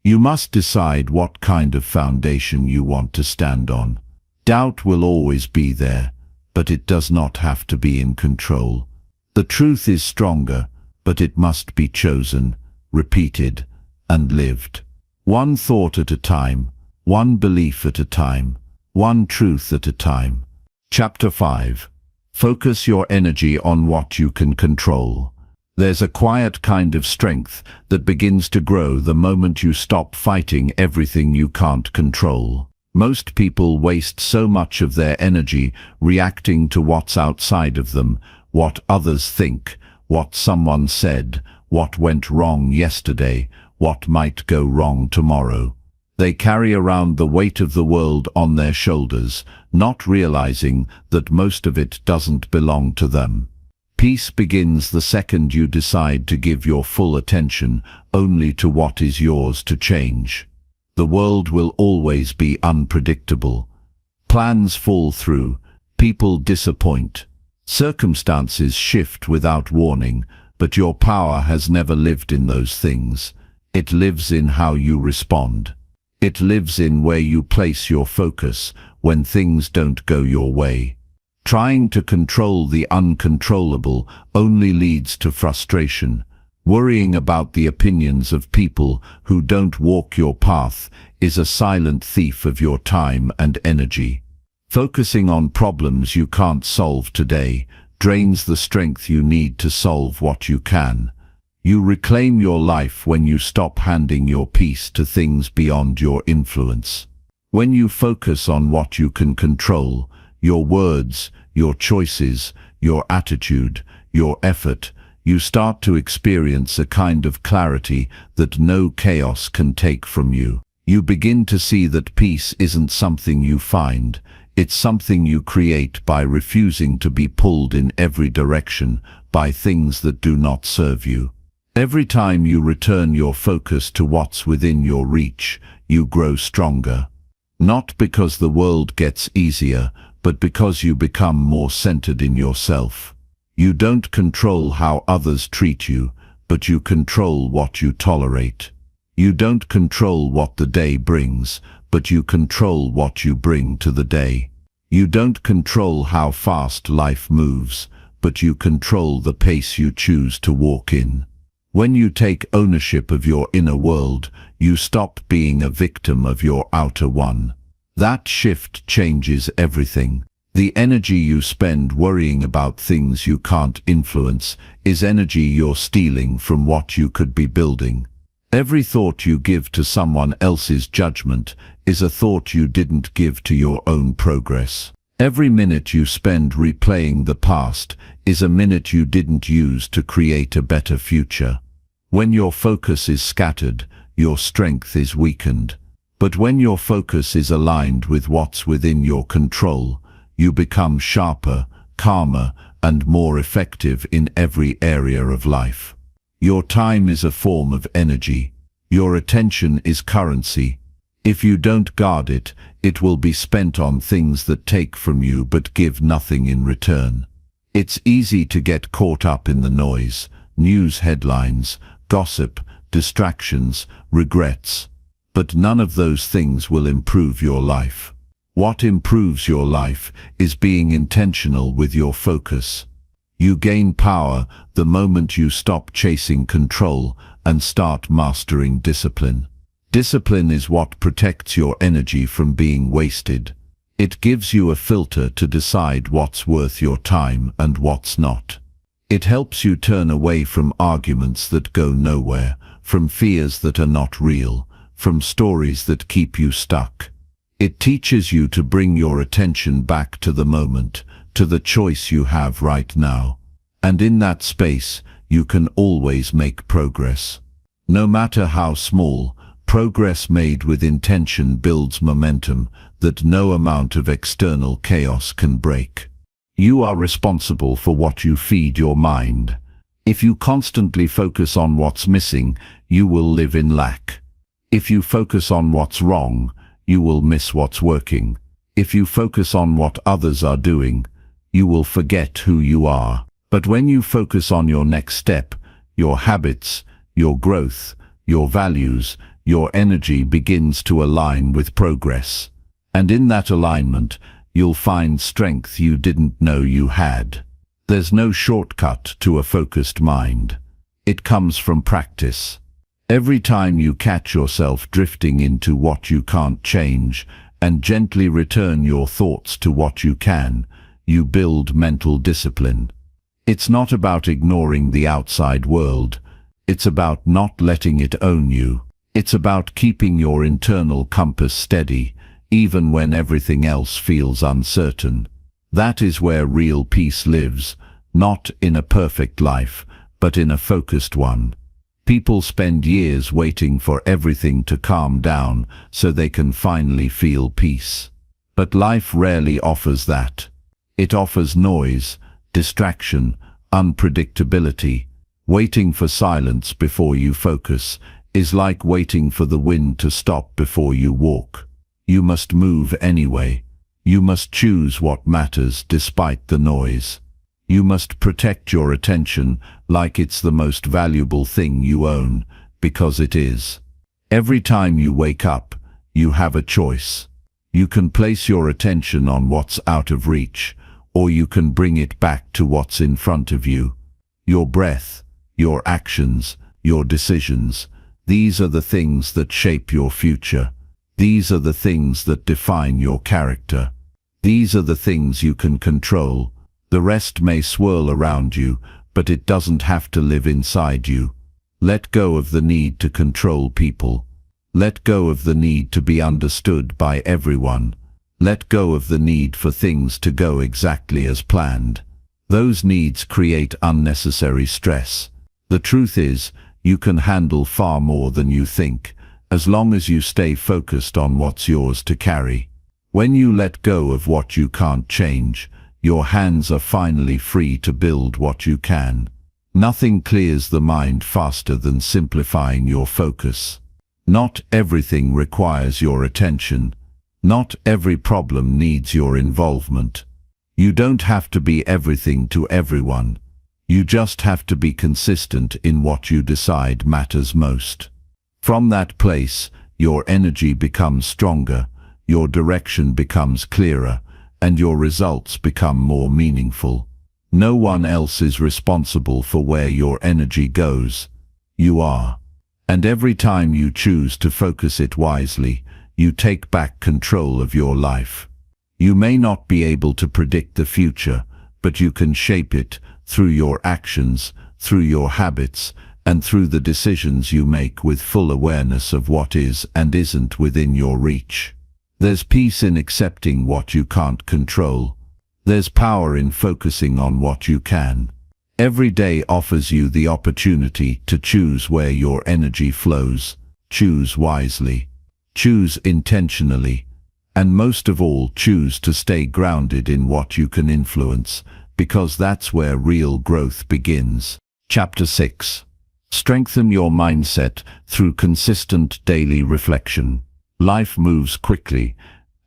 You must decide what kind of foundation you want to stand on. Doubt will always be there, but it does not have to be in control. The truth is stronger, but it must be chosen, repeated, and lived. One thought at a time, one belief at a time, one truth at a time. Chapter 5. Focus your energy on what you can control. There's a quiet kind of strength that begins to grow the moment you stop fighting everything you can't control. Most people waste so much of their energy reacting to what's outside of them, what others think, what someone said, what went wrong yesterday, what might go wrong tomorrow. They carry around the weight of the world on their shoulders, not realizing that most of it doesn't belong to them. Peace begins the second you decide to give your full attention only to what is yours to change. The world will always be unpredictable. Plans fall through, people disappoint. Circumstances shift without warning, but your power has never lived in those things. It lives in how you respond. It lives in where you place your focus when things don't go your way. Trying to control the uncontrollable only leads to frustration. Worrying about the opinions of people who don't walk your path is a silent thief of your time and energy. Focusing on problems you can't solve today drains the strength you need to solve what you can. You reclaim your life when you stop handing your peace to things beyond your influence. When you focus on what you can control, your words, your choices, your attitude, your effort, you start to experience a kind of clarity that no chaos can take from you. You begin to see that peace isn't something you find, it's something you create by refusing to be pulled in every direction by things that do not serve you. Every time you return your focus to what's within your reach, you grow stronger. Not because the world gets easier, but because you become more centered in yourself. You don't control how others treat you, but you control what you tolerate. You don't control what the day brings, but you control what you bring to the day. You don't control how fast life moves, but you control the pace you choose to walk in. When you take ownership of your inner world, you stop being a victim of your outer one. That shift changes everything. The energy you spend worrying about things you can't influence is energy you're stealing from what you could be building. Every thought you give to someone else's judgment is a thought you didn't give to your own progress. Every minute you spend replaying the past is a minute you didn't use to create a better future. When your focus is scattered, your strength is weakened. But when your focus is aligned with what's within your control, you become sharper, calmer, and more effective in every area of life. Your time is a form of energy. Your attention is currency. If you don't guard it, it will be spent on things that take from you but give nothing in return. It's easy to get caught up in the noise, news headlines, gossip, distractions, regrets. But none of those things will improve your life. What improves your life is being intentional with your focus. You gain power the moment you stop chasing control and start mastering discipline. Discipline is what protects your energy from being wasted. It gives you a filter to decide what's worth your time and what's not. It helps you turn away from arguments that go nowhere, from fears that are not real, from stories that keep you stuck. It teaches you to bring your attention back to the moment, to the choice you have right now. And in that space, you can always make progress. No matter how small, progress made with intention builds momentum that no amount of external chaos can break. You are responsible for what you feed your mind. If you constantly focus on what's missing, you will live in lack. If you focus on what's wrong, you will miss what's working. If you focus on what others are doing, you will forget who you are. But when you focus on your next step, your habits, your growth, your values, your energy begins to align with progress. And in that alignment, you'll find strength you didn't know you had. There's no shortcut to a focused mind. It comes from practice. Every time you catch yourself drifting into what you can't change and gently return your thoughts to what you can, you build mental discipline. It's not about ignoring the outside world. It's about not letting it own you. It's about keeping your internal compass steady, even when everything else feels uncertain. That is where real peace lives, not in a perfect life, but in a focused one. People spend years waiting for everything to calm down so they can finally feel peace. But life rarely offers that. It offers noise, distraction, unpredictability. Waiting for silence before you focus is like waiting for the wind to stop before you walk. You must move anyway. You must choose what matters despite the noise. You must protect your attention like it's the most valuable thing you own, because it is. Every time you wake up, you have a choice. You can place your attention on what's out of reach, or you can bring it back to what's in front of you. Your breath, your actions, your decisions, these are the things that shape your future. These are the things that define your character. These are the things you can control. The rest may swirl around you, but it doesn't have to live inside you. Let go of the need to control people. Let go of the need to be understood by everyone. Let go of the need for things to go exactly as planned. Those needs create unnecessary stress. The truth is, you can handle far more than you think, as long as you stay focused on what's yours to carry. When you let go of what you can't change, your hands are finally free to build what you can. Nothing clears the mind faster than simplifying your focus. Not everything requires your attention. Not every problem needs your involvement. You don't have to be everything to everyone. You just have to be consistent in what you decide matters most. From that place, your energy becomes stronger, your direction becomes clearer, and your results become more meaningful. No one else is responsible for where your energy goes. You are. And every time you choose to focus it wisely, you take back control of your life. You may not be able to predict the future, but you can shape it through your actions, through your habits, and through the decisions you make with full awareness of what is and isn't within your reach. There's peace in accepting what you can't control. There's power in focusing on what you can. Every day offers you the opportunity to choose where your energy flows. Choose wisely. Choose intentionally. And most of all, choose to stay grounded in what you can influence, because that's where real growth begins. Chapter 6. Strengthen your mindset through consistent daily reflection. Life moves quickly,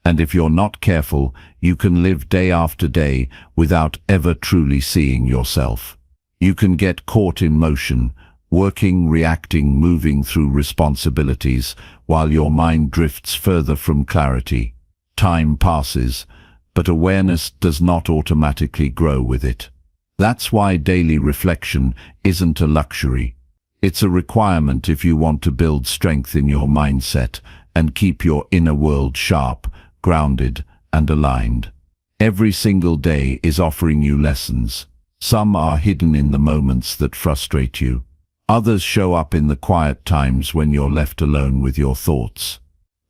and if you're not careful, you can live day after day without ever truly seeing yourself. You can get caught in motion, working, reacting, moving through responsibilities, while your mind drifts further from clarity. Time passes, but awareness does not automatically grow with it. That's why daily reflection isn't a luxury. It's a requirement if you want to build strength in your mindset and keep your inner world sharp, grounded, and aligned. Every single day is offering you lessons. Some are hidden in the moments that frustrate you. Others show up in the quiet times when you're left alone with your thoughts.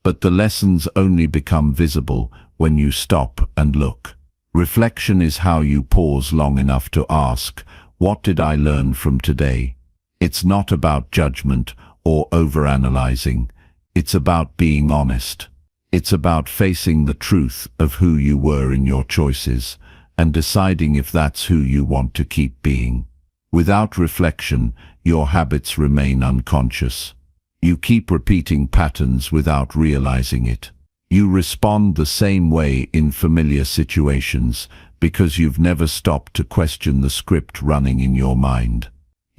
But the lessons only become visible when you stop and look. Reflection is how you pause long enough to ask, what did I learn from today? It's not about judgment or overanalyzing. It's about being honest. It's about facing the truth of who you were in your choices and deciding if that's who you want to keep being. Without reflection, your habits remain unconscious. You keep repeating patterns without realizing it. You respond the same way in familiar situations because you've never stopped to question the script running in your mind.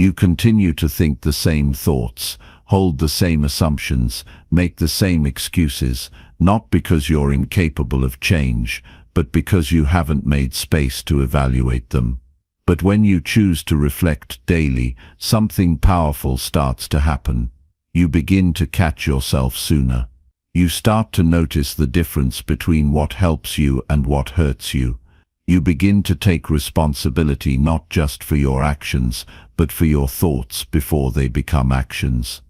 You continue to think the same thoughts, hold the same assumptions, make the same excuses, not because you're incapable of change, but because you haven't made space to evaluate them. But when you choose to reflect daily, something powerful starts to happen. You begin to catch yourself sooner. You start to notice the difference between what helps you and what hurts you. You begin to take responsibility not just for your actions, but for your thoughts before they become actions.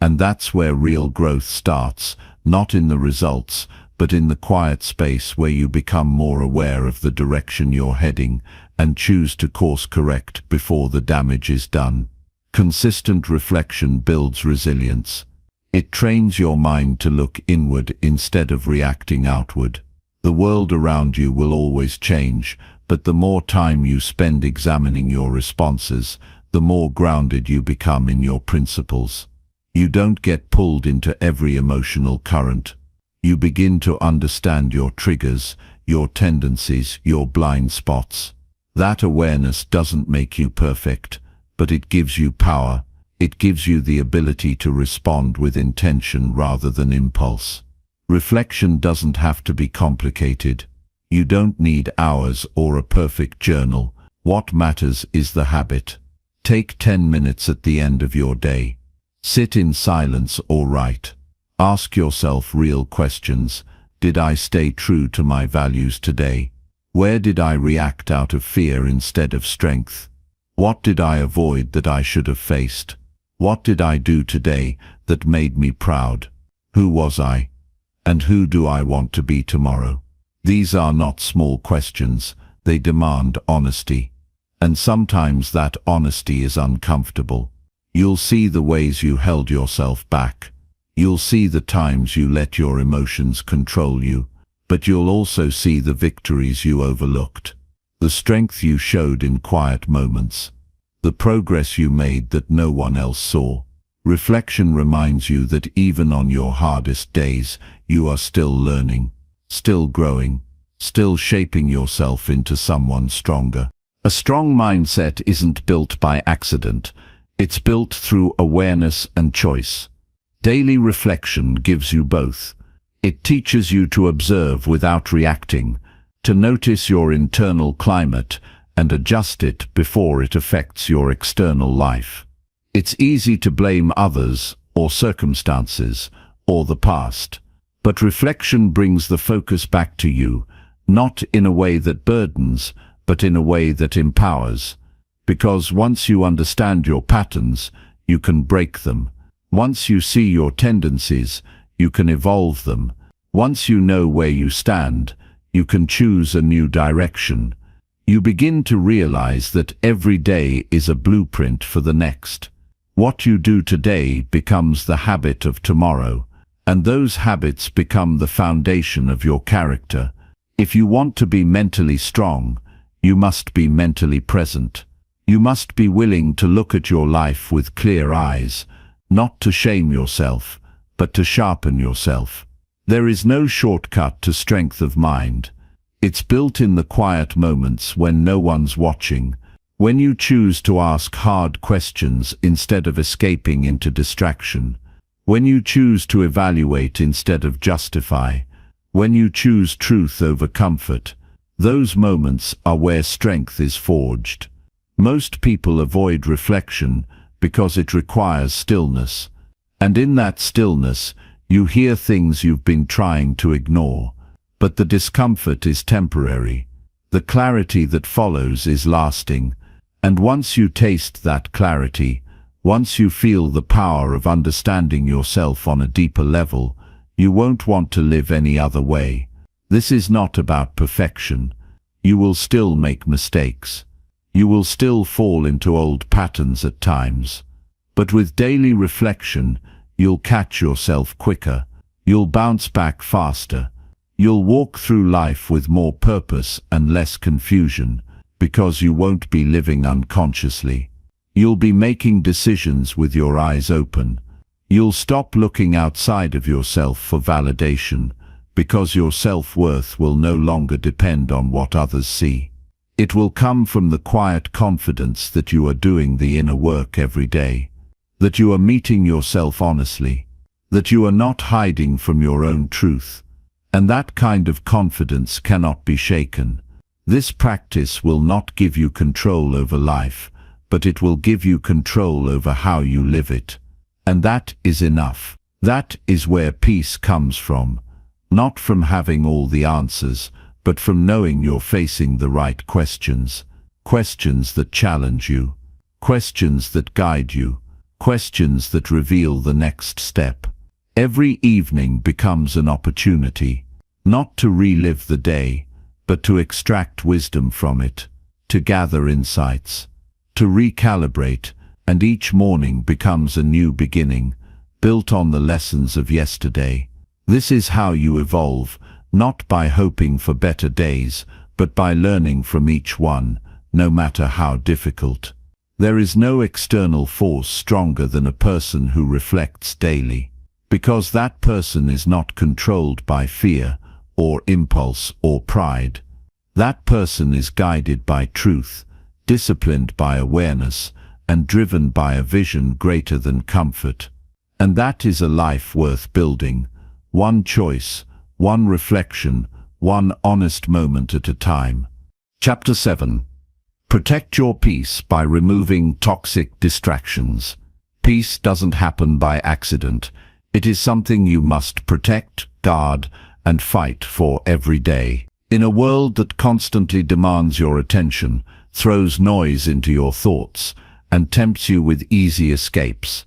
And that's where real growth starts, not in the results, but in the quiet space where you become more aware of the direction you're heading and choose to course correct before the damage is done. Consistent reflection builds resilience. It trains your mind to look inward instead of reacting outward. The world around you will always change, but the more time you spend examining your responses, the more grounded you become in your principles. You don't get pulled into every emotional current. You begin to understand your triggers, your tendencies, your blind spots. That awareness doesn't make you perfect, but it gives you power. It gives you the ability to respond with intention rather than impulse. Reflection doesn't have to be complicated. You don't need hours or a perfect journal. What matters is the habit. Take 10 minutes at the end of your day. Sit in silence or write. Ask yourself real questions. Did I stay true to my values today? Where did I react out of fear instead of strength? What did I avoid that I should have faced? What did I do today that made me proud? Who was I? And who do I want to be tomorrow? These are not small questions. They demand honesty. And sometimes that honesty is uncomfortable. You'll see the ways you held yourself back. You'll see the times you let your emotions control you. But you'll also see the victories you overlooked. The strength you showed in quiet moments. The progress you made that no one else saw. Reflection reminds you that even on your hardest days, you are still learning, still growing, still shaping yourself into someone stronger. A strong mindset isn't built by accident. It's built through awareness and choice. Daily reflection gives you both. It teaches you to observe without reacting, to notice your internal climate and adjust it before it affects your external life. It's easy to blame others or circumstances or the past, but reflection brings the focus back to you, not in a way that burdens, but in a way that empowers. Because once you understand your patterns, you can break them. Once you see your tendencies, you can evolve them. Once you know where you stand, you can choose a new direction. You begin to realize that every day is a blueprint for the next. What you do today becomes the habit of tomorrow, and those habits become the foundation of your character. If you want to be mentally strong, you must be mentally present. You must be willing to look at your life with clear eyes, not to shame yourself, but to sharpen yourself. There is no shortcut to strength of mind. It's built in the quiet moments when no one's watching, when you choose to ask hard questions instead of escaping into distraction, when you choose to evaluate instead of justify, when you choose truth over comfort. Those moments are where strength is forged. Most people avoid reflection because it requires stillness. And in that stillness, you hear things you've been trying to ignore. But the discomfort is temporary. The clarity that follows is lasting. And once you taste that clarity, once you feel the power of understanding yourself on a deeper level, you won't want to live any other way. This is not about perfection. You will still make mistakes. You will still fall into old patterns at times. But with daily reflection, you'll catch yourself quicker. You'll bounce back faster. You'll walk through life with more purpose and less confusion, because you won't be living unconsciously. You'll be making decisions with your eyes open. You'll stop looking outside of yourself for validation, because your self-worth will no longer depend on what others see. It will come from the quiet confidence that you are doing the inner work every day, that you are meeting yourself honestly, that you are not hiding from your own truth. And that kind of confidence cannot be shaken. This practice will not give you control over life, but it will give you control over how you live it. And that is enough. That is where peace comes from. Not from having all the answers, but from knowing you're facing the right questions. Questions that challenge you. Questions that guide you. Questions that reveal the next step. Every evening becomes an opportunity, not to relive the day, but to extract wisdom from it, to gather insights, to recalibrate, and each morning becomes a new beginning, built on the lessons of yesterday. This is how you evolve, not by hoping for better days, but by learning from each one, no matter how difficult. There is no external force stronger than a person who reflects daily, because that person is not controlled by fear, or impulse, or pride. That person is guided by truth, disciplined by awareness, and driven by a vision greater than comfort. And that is a life worth building, one choice, one reflection, one honest moment at a time. Chapter 7. Protect your peace by removing toxic distractions. Peace doesn't happen by accident. It is something you must protect, guard, and fight for every day. In a world that constantly demands your attention, throws noise into your thoughts, and tempts you with easy escapes,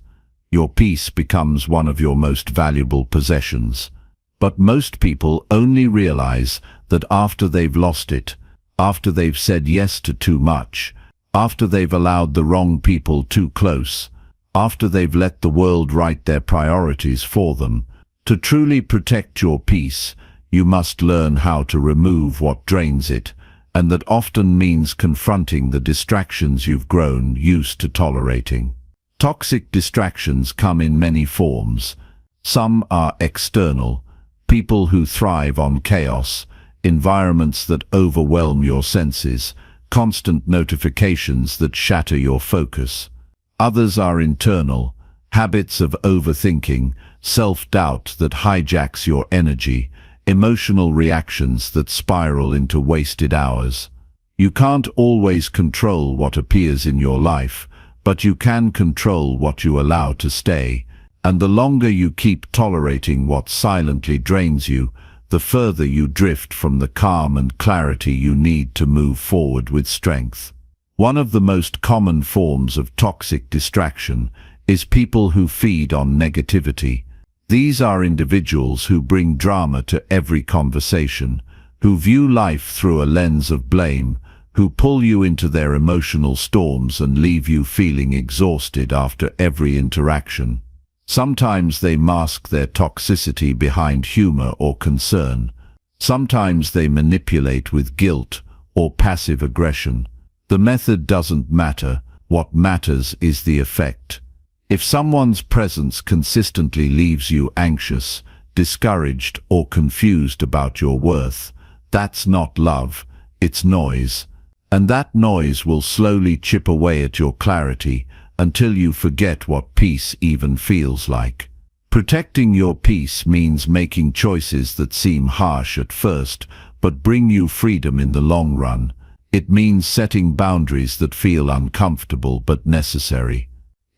your peace becomes one of your most valuable possessions. But most people only realize that after they've lost it, after they've said yes to too much, after they've allowed the wrong people too close, after they've let the world write their priorities for them. To truly protect your peace, you must learn how to remove what drains it, and that often means confronting the distractions you've grown used to tolerating. Toxic distractions come in many forms. Some are external, people who thrive on chaos, environments that overwhelm your senses, constant notifications that shatter your focus. Others are internal, habits of overthinking, self-doubt that hijacks your energy, emotional reactions that spiral into wasted hours. You can't always control what appears in your life, but you can control what you allow to stay, and the longer you keep tolerating what silently drains you, the further you drift from the calm and clarity you need to move forward with strength. One of the most common forms of toxic distraction is people who feed on negativity. These are individuals who bring drama to every conversation, who view life through a lens of blame, who pull you into their emotional storms and leave you feeling exhausted after every interaction. Sometimes they mask their toxicity behind humor or concern. Sometimes they manipulate with guilt or passive aggression. The method doesn't matter. What matters is the effect. If someone's presence consistently leaves you anxious, discouraged, or confused about your worth, that's not love, it's noise. And that noise will slowly chip away at your clarity until you forget what peace even feels like. Protecting your peace means making choices that seem harsh at first, but bring you freedom in the long run. It means setting boundaries that feel uncomfortable but necessary.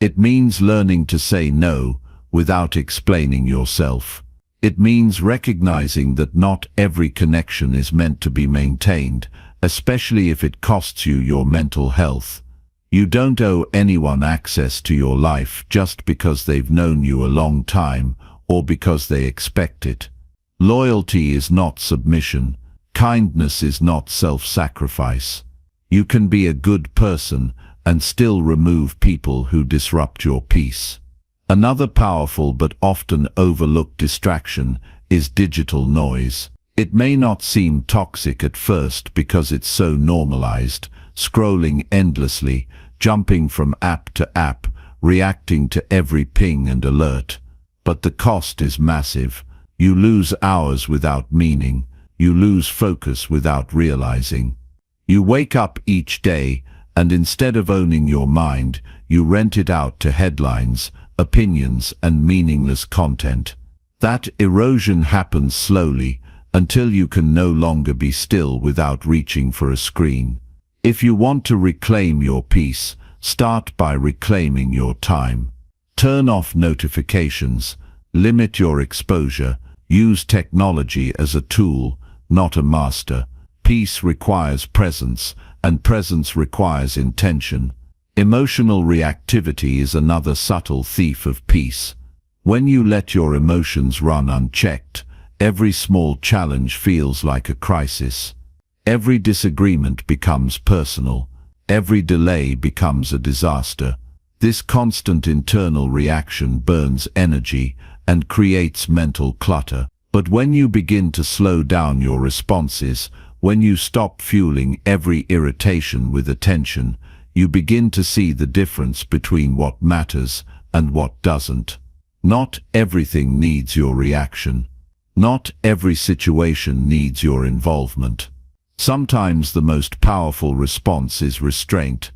It means learning to say no without explaining yourself. It means recognizing that not every connection is meant to be maintained, especially if it costs you your mental health. You don't owe anyone access to your life just because they've known you a long time or because they expect it. Loyalty is not submission. Kindness is not self-sacrifice. You can be a good person and still remove people who disrupt your peace. Another powerful but often overlooked distraction is digital noise. It may not seem toxic at first because it's so normalized, scrolling endlessly, jumping from app to app, reacting to every ping and alert. But the cost is massive. You lose hours without meaning. You lose focus without realizing. You wake up each day, and instead of owning your mind, you rent it out to headlines, opinions, and meaningless content. That erosion happens slowly until you can no longer be still without reaching for a screen. If you want to reclaim your peace, start by reclaiming your time. Turn off notifications, limit your exposure, use technology as a tool, not a master. Peace requires presence, and presence requires intention. Emotional reactivity is another subtle thief of peace. When you let your emotions run unchecked, every small challenge feels like a crisis. Every disagreement becomes personal. Every delay becomes a disaster. This constant internal reaction burns energy and creates mental clutter. But when you begin to slow down your responses, when you stop fueling every irritation with attention, you begin to see the difference between what matters and what doesn't. Not everything needs your reaction. Not every situation needs your involvement. Sometimes the most powerful response is restraint.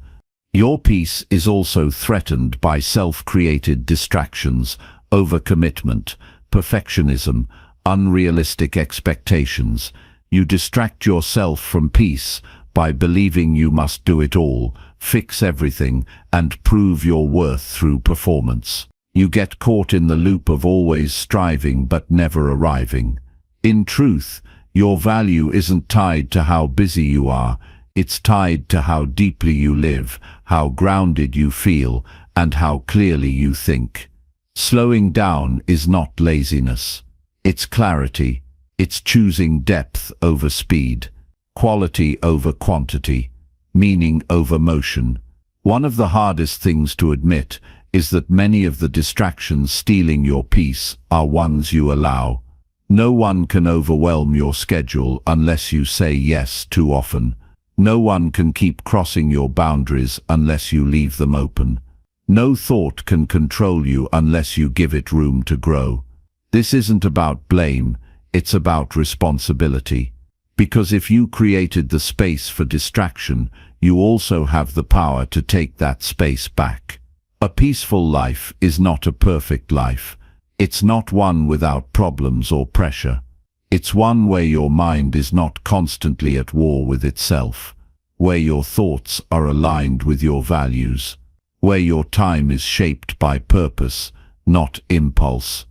Your peace is also threatened by self-created distractions, overcommitment, perfectionism, unrealistic expectations. You distract yourself from peace by believing you must do it all, fix everything, and prove your worth through performance. You get caught in the loop of always striving but never arriving. In truth, your value isn't tied to how busy you are, it's tied to how deeply you live, how grounded you feel, and how clearly you think. Slowing down is not laziness. It's clarity. It's choosing depth over speed, quality over quantity, meaning over motion. One of the hardest things to admit is that many of the distractions stealing your peace are ones you allow. No one can overwhelm your schedule unless you say yes too often. No one can keep crossing your boundaries unless you leave them open. No thought can control you unless you give it room to grow. This isn't about blame, it's about responsibility. Because if you created the space for distraction, you also have the power to take that space back. A peaceful life is not a perfect life. It's not one without problems or pressure. It's one where your mind is not constantly at war with itself, where your thoughts are aligned with your values, where your time is shaped by purpose, not impulse.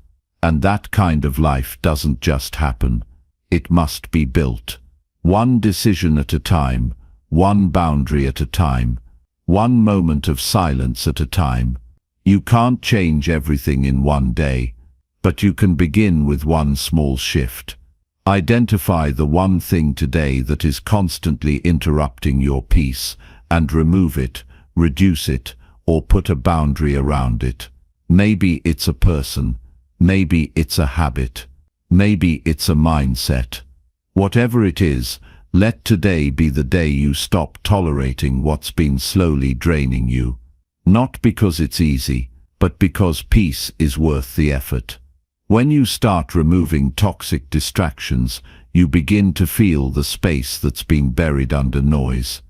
And that kind of life doesn't just happen. It must be built. One decision at a time, one boundary at a time, one moment of silence at a time. You can't change everything in one day, but you can begin with one small shift. Identify the one thing today that is constantly interrupting your peace and remove it, reduce it, or put a boundary around it. Maybe it's a person, maybe it's a habit, maybe it's a mindset. Whatever it is, let today be the day you stop tolerating what's been slowly draining you. Not because it's easy, but because peace is worth the effort. When you start removing toxic distractions, you begin to feel the space that's been buried under noise.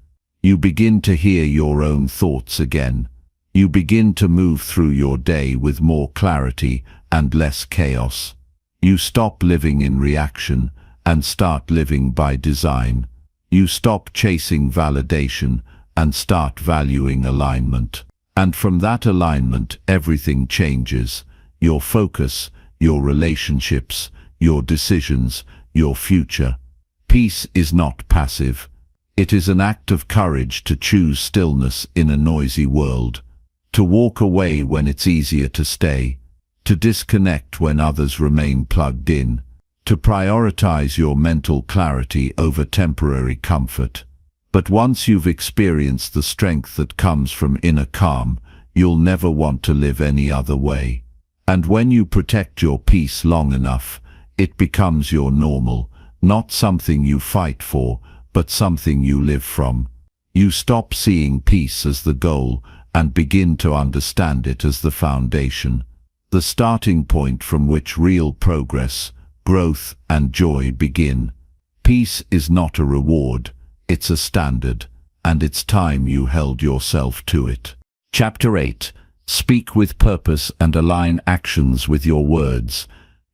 You begin to hear your own thoughts again. You begin to move through your day with more clarity and less chaos. You stop living in reaction and start living by design. You stop chasing validation and start valuing alignment. And from that alignment, everything changes. Your focus, your relationships, your decisions, your future. Peace is not passive. It is an act of courage to choose stillness in a noisy world, to walk away when it's easier to stay, to disconnect when others remain plugged in, to prioritize your mental clarity over temporary comfort. But once you've experienced the strength that comes from inner calm, you'll never want to live any other way. And when you protect your peace long enough, it becomes your normal, not something you fight for, but something you live from. You stop seeing peace as the goal and begin to understand it as the foundation, the starting point from which real progress, growth, and joy begin. Peace is not a reward, it's a standard, and it's time you held yourself to it. Chapter 8. Speak with purpose and align actions with your words.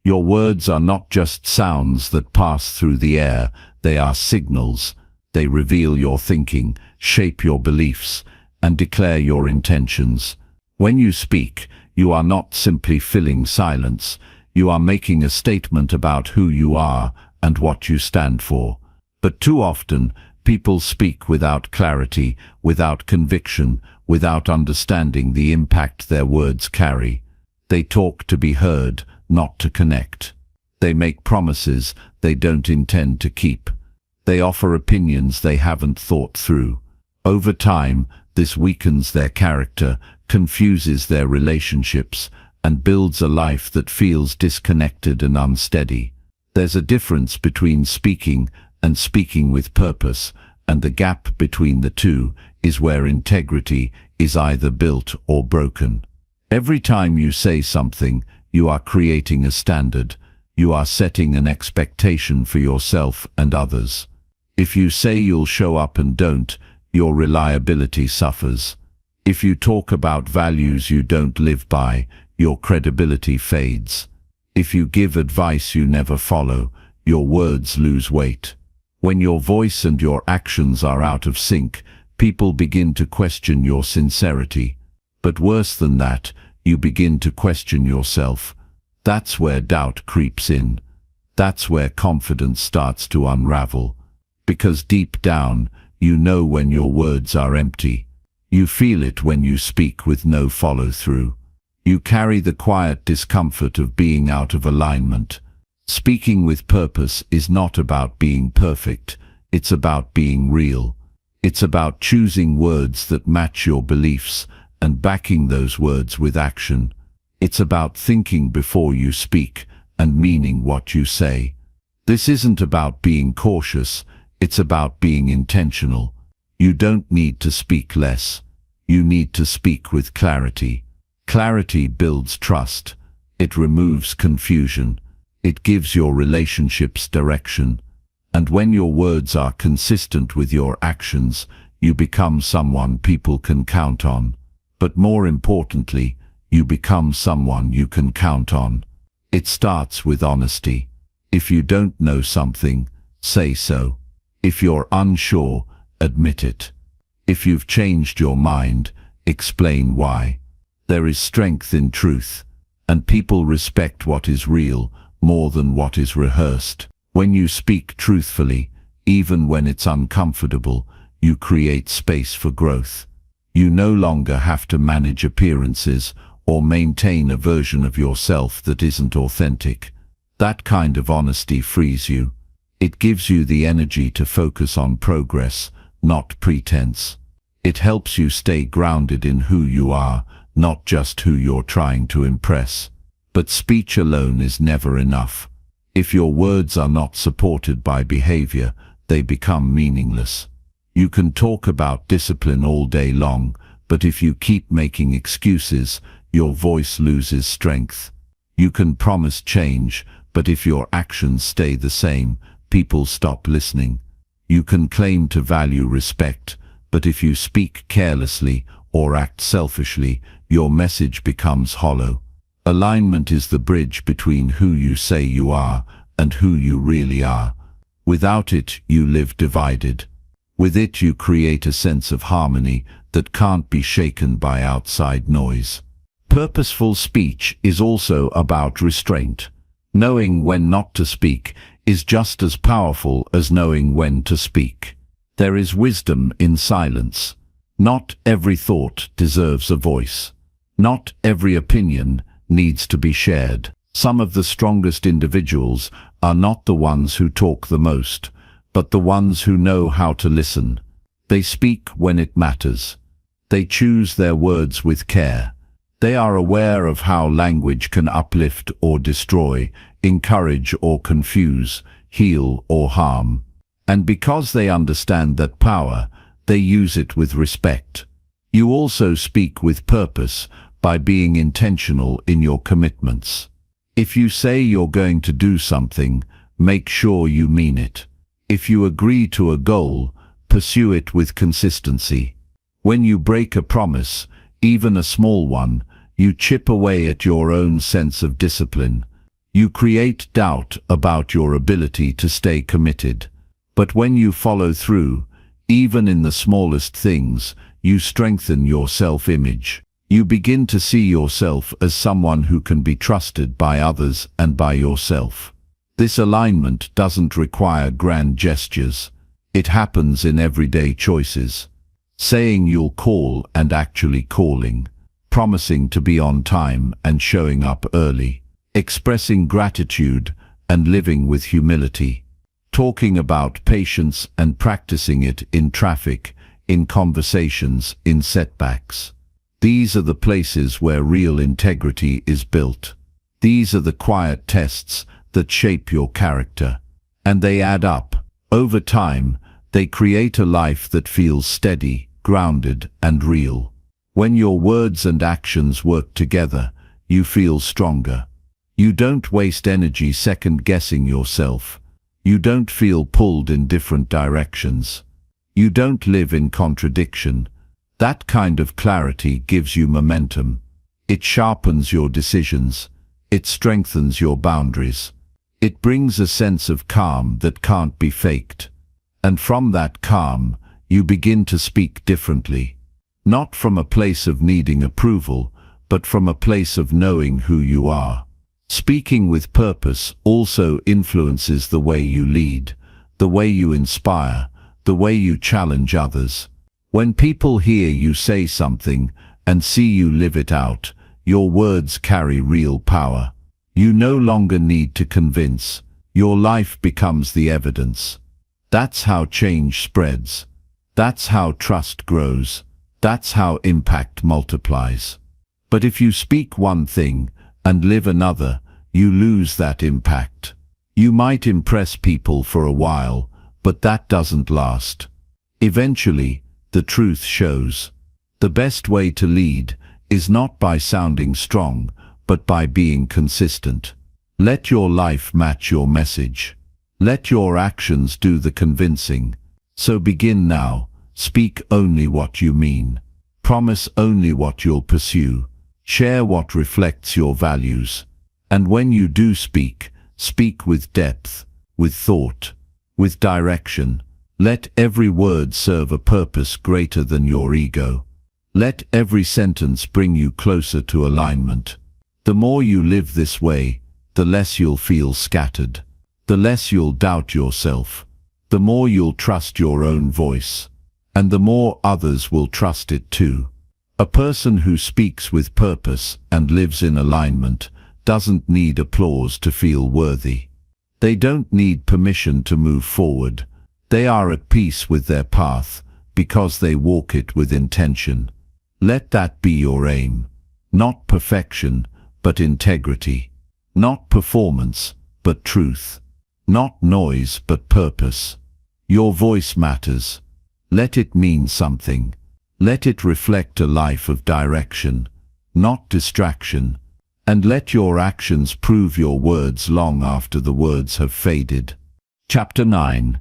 Your words are not just sounds that pass through the air, they are signals. They reveal your thinking, shape your beliefs, and declare your intentions. When you speak, you are not simply filling silence, you are making a statement about who you are and what you stand for. But too often, people speak without clarity, without conviction, without understanding the impact their words carry. They talk to be heard, not to connect. They make promises they don't intend to keep. They offer opinions they haven't thought through. Over time, this weakens their character, confuses their relationships, and builds a life that feels disconnected and unsteady. There's a difference between speaking and speaking with purpose, and the gap between the two is where integrity is either built or broken. Every time you say something, you are creating a standard. You are setting an expectation for yourself and others. If you say you'll show up and don't, your reliability suffers. If you talk about values you don't live by, your credibility fades. If you give advice you never follow, your words lose weight. When your voice and your actions are out of sync, people begin to question your sincerity. But worse than that, you begin to question yourself. That's where doubt creeps in. That's where confidence starts to unravel. Because deep down, you know when your words are empty. You feel it when you speak with no follow-through. You carry the quiet discomfort of being out of alignment. Speaking with purpose is not about being perfect, it's about being real. It's about choosing words that match your beliefs and backing those words with action. It's about thinking before you speak and meaning what you say. This isn't about being cautious, it's about being intentional. You don't need to speak less. You need to speak with clarity. Clarity builds trust. It removes confusion. It gives your relationships direction. And when your words are consistent with your actions, you become someone people can count on. But more importantly, you become someone you can count on. It starts with honesty. If you don't know something, say so. If you're unsure, admit it. If you've changed your mind, explain why. There is strength in truth, and people respect what is real more than what is rehearsed. When you speak truthfully, even when it's uncomfortable, you create space for growth. You no longer have to manage appearances or maintain a version of yourself that isn't authentic. That kind of honesty frees you. It gives you the energy to focus on progress, not pretense. It helps you stay grounded in who you are, not just who you're trying to impress. But speech alone is never enough. If your words are not supported by behavior, they become meaningless. You can talk about discipline all day long, but if you keep making excuses, your voice loses strength. You can promise change, but if your actions stay the same, people stop listening. You can claim to value respect, but if you speak carelessly or act selfishly, your message becomes hollow. Alignment is the bridge between who you say you are and who you really are. Without it, you live divided. With it you create a sense of harmony that can't be shaken by outside noise. Purposeful speech is also about restraint. Knowing when not to speak is just as powerful as knowing when to speak. There is wisdom in silence. Not every thought deserves a voice. Not every opinion needs to be shared. Some of the strongest individuals are not the ones who talk the most, but the ones who know how to listen. They speak when it matters. They choose their words with care. They are aware of how language can uplift or destroy, encourage or confuse, heal or harm. And because they understand that power, they use it with respect. You also speak with purpose by being intentional in your commitments. If you say you're going to do something, make sure you mean it. If you agree to a goal, pursue it with consistency. When you break a promise, even a small one, you chip away at your own sense of discipline. You create doubt about your ability to stay committed. But when you follow through, even in the smallest things, you strengthen your self-image. You begin to see yourself as someone who can be trusted by others and by yourself. This alignment doesn't require grand gestures. It happens in everyday choices. Saying you'll call and actually calling. Promising to be on time and showing up early. Expressing gratitude and living with humility. Talking about patience and practicing it in traffic, in conversations, in setbacks. These are the places where real integrity is built. These are the quiet tests that shape your character. And they add up. Over time, they create a life that feels steady, grounded, and real. When your words and actions work together, you feel stronger. You don't waste energy second-guessing yourself. You don't feel pulled in different directions. You don't live in contradiction. That kind of clarity gives you momentum. It sharpens your decisions. It strengthens your boundaries. It brings a sense of calm that can't be faked. And from that calm, you begin to speak differently. Not from a place of needing approval, but from a place of knowing who you are. Speaking with purpose also influences the way you lead, the way you inspire, the way you challenge others. When people hear you say something and see you live it out, your words carry real power. You no longer need to convince. Your life becomes the evidence. That's how change spreads. That's how trust grows. That's how impact multiplies. But if you speak one thing and live another, you lose that impact. You might impress people for a while, but that doesn't last. Eventually, the truth shows. The best way to lead is not by sounding strong, but by being consistent. Let your life match your message. Let your actions do the convincing. So begin now. Speak only what you mean. Promise only what you'll pursue. Share what reflects your values. And when you do speak, speak with depth, with thought, with direction. Let every word serve a purpose greater than your ego. Let every sentence bring you closer to alignment. The more you live this way, the less you'll feel scattered. The less you'll doubt yourself. The more you'll trust your own voice. And the more others will trust it too. A person who speaks with purpose and lives in alignment doesn't need applause to feel worthy. They don't need permission to move forward. They are at peace with their path because they walk it with intention. Let that be your aim. Not perfection, but integrity. Not performance, but truth. Not noise, but purpose. Your voice matters. Let it mean something. Let it reflect a life of direction, not distraction. And let your actions prove your words long after the words have faded. Chapter 9.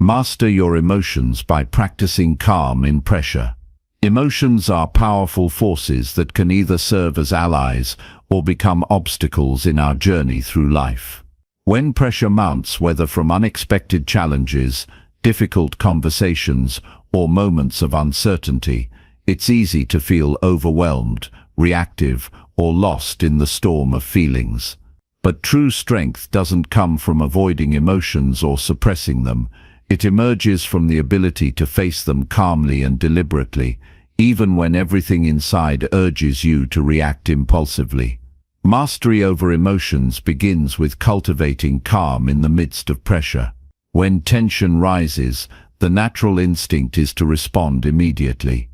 Master your emotions by practicing calm in pressure. Emotions are powerful forces that can either serve as allies or become obstacles in our journey through life. When pressure mounts, whether from unexpected challenges, difficult conversations, or moments of uncertainty, it's easy to feel overwhelmed, reactive, or lost in the storm of feelings. But true strength doesn't come from avoiding emotions or suppressing them. It emerges from the ability to face them calmly and deliberately, even when everything inside urges you to react impulsively. Mastery over emotions begins with cultivating calm in the midst of pressure. When tension rises, the natural instinct is to respond immediately.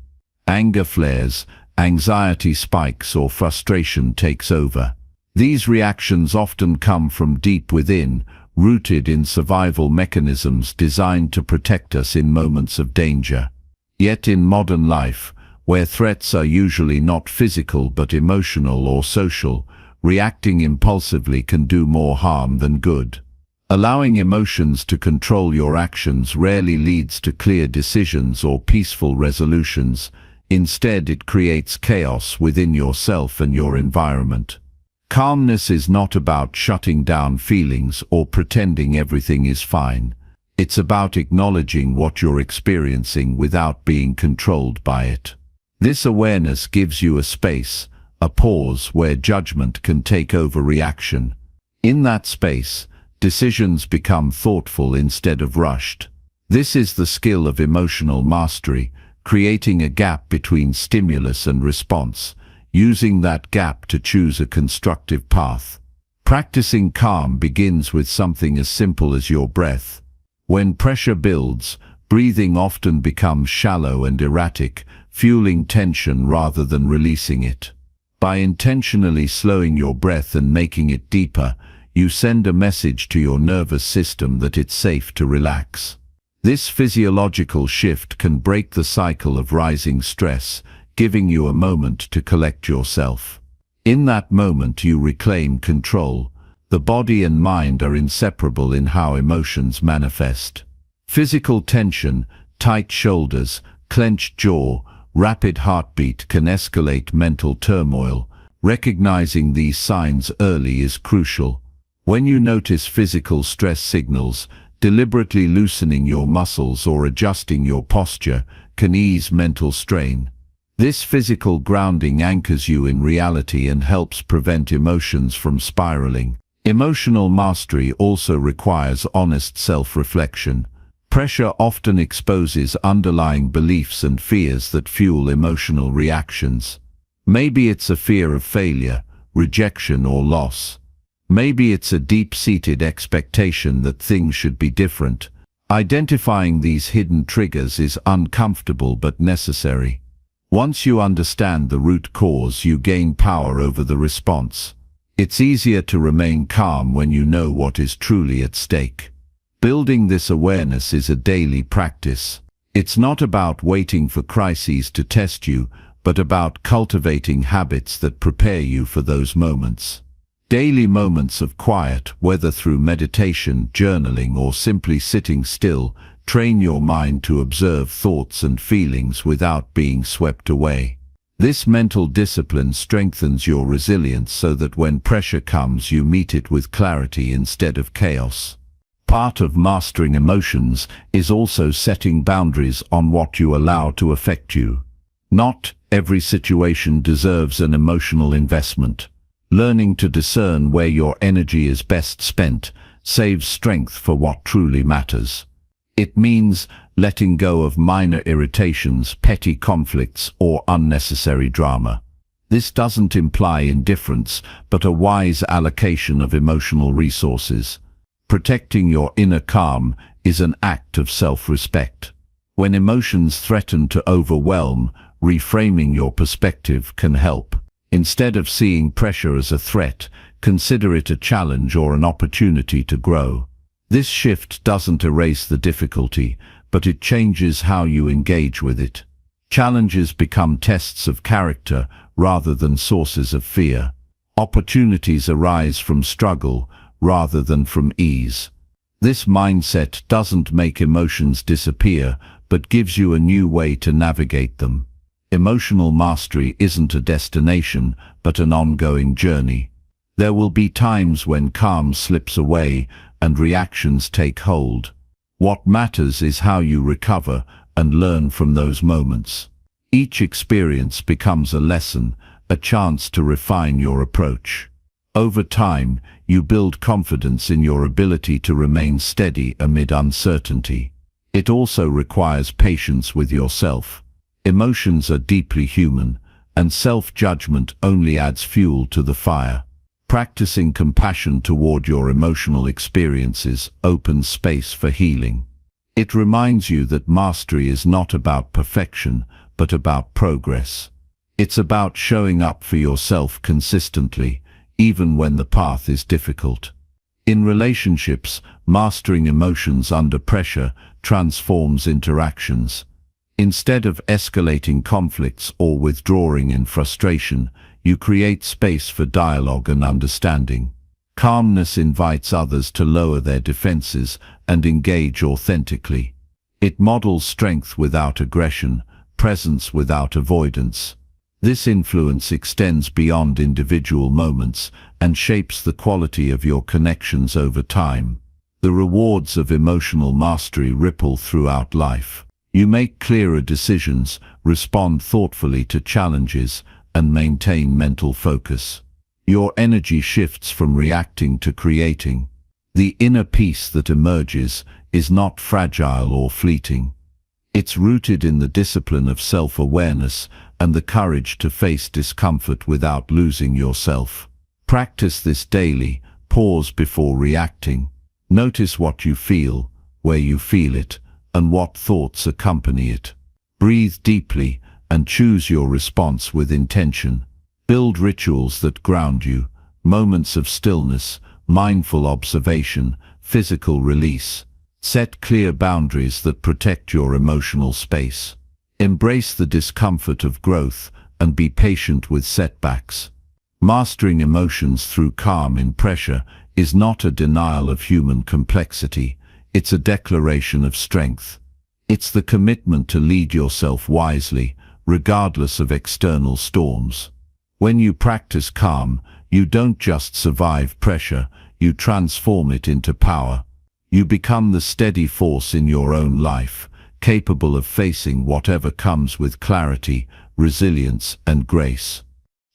Anger flares, anxiety spikes, or frustration takes over. These reactions often come from deep within, rooted in survival mechanisms designed to protect us in moments of danger. Yet in modern life, where threats are usually not physical but emotional or social, reacting impulsively can do more harm than good. Allowing emotions to control your actions rarely leads to clear decisions or peaceful resolutions. Instead, it creates chaos within yourself and your environment. Calmness is not about shutting down feelings or pretending everything is fine. It's about acknowledging what you're experiencing without being controlled by it. This awareness gives you a space, a pause where judgment can take over reaction. In that space, decisions become thoughtful instead of rushed. This is the skill of emotional mastery, creating a gap between stimulus and response, using that gap to choose a constructive path. Practicing calm begins with something as simple as your breath. When pressure builds, breathing often becomes shallow and erratic, fueling tension rather than releasing it. By intentionally slowing your breath and making it deeper, you send a message to your nervous system that it's safe to relax. This physiological shift can break the cycle of rising stress, giving you a moment to collect yourself. In that moment you reclaim control. The body and mind are inseparable in how emotions manifest. Physical tension, tight shoulders, clenched jaw, rapid heartbeat can escalate mental turmoil. Recognizing these signs early is crucial. When you notice physical stress signals, deliberately loosening your muscles or adjusting your posture can ease mental strain. This physical grounding anchors you in reality and helps prevent emotions from spiraling. Emotional mastery also requires honest self-reflection. Pressure often exposes underlying beliefs and fears that fuel emotional reactions. Maybe it's a fear of failure, rejection, or loss. Maybe it's a deep-seated expectation that things should be different. Identifying these hidden triggers is uncomfortable but necessary. Once you understand the root cause, you gain power over the response. It's easier to remain calm when you know what is truly at stake. Building this awareness is a daily practice. It's not about waiting for crises to test you, but about cultivating habits that prepare you for those moments. Daily moments of quiet, whether through meditation, journaling, or simply sitting still, train your mind to observe thoughts and feelings without being swept away. This mental discipline strengthens your resilience so that when pressure comes, you meet it with clarity instead of chaos. Part of mastering emotions is also setting boundaries on what you allow to affect you. Not every situation deserves an emotional investment. Learning to discern where your energy is best spent saves strength for what truly matters. It means letting go of minor irritations, petty conflicts, or unnecessary drama. This doesn't imply indifference, but a wise allocation of emotional resources. Protecting your inner calm is an act of self-respect. When emotions threaten to overwhelm, reframing your perspective can help. Instead of seeing pressure as a threat, consider it a challenge or an opportunity to grow. This shift doesn't erase the difficulty, but it changes how you engage with it. Challenges become tests of character rather than sources of fear. Opportunities arise from struggle rather than from ease. This mindset doesn't make emotions disappear, but gives you a new way to navigate them. Emotional mastery isn't a destination, but an ongoing journey. There will be times when calm slips away and reactions take hold. What matters is how you recover and learn from those moments. Each experience becomes a lesson, a chance to refine your approach. Over time, you build confidence in your ability to remain steady amid uncertainty. It also requires patience with yourself. Emotions are deeply human, and self-judgment only adds fuel to the fire. Practicing compassion toward your emotional experiences opens space for healing. It reminds you that mastery is not about perfection, but about progress. It's about showing up for yourself consistently, even when the path is difficult. In relationships, mastering emotions under pressure transforms interactions. Instead of escalating conflicts or withdrawing in frustration, you create space for dialogue and understanding. Calmness invites others to lower their defenses and engage authentically. It models strength without aggression, presence without avoidance. This influence extends beyond individual moments and shapes the quality of your connections over time. The rewards of emotional mastery ripple throughout life. You make clearer decisions, respond thoughtfully to challenges, and maintain mental focus. Your energy shifts from reacting to creating. The inner peace that emerges is not fragile or fleeting. It's rooted in the discipline of self-awareness and the courage to face discomfort without losing yourself. Practice this daily. Pause before reacting. Notice what you feel, where you feel it, and what thoughts accompany it. Breathe deeply and choose your response with intention. Build rituals that ground you, moments of stillness, mindful observation, physical release. Set clear boundaries that protect your emotional space. Embrace the discomfort of growth and be patient with setbacks. Mastering emotions through calm in pressure is not a denial of human complexity, it's a declaration of strength. It's the commitment to lead yourself wisely, regardless of external storms. When you practice calm, you don't just survive pressure, you transform it into power. You become the steady force in your own life, capable of facing whatever comes with clarity, resilience, and grace.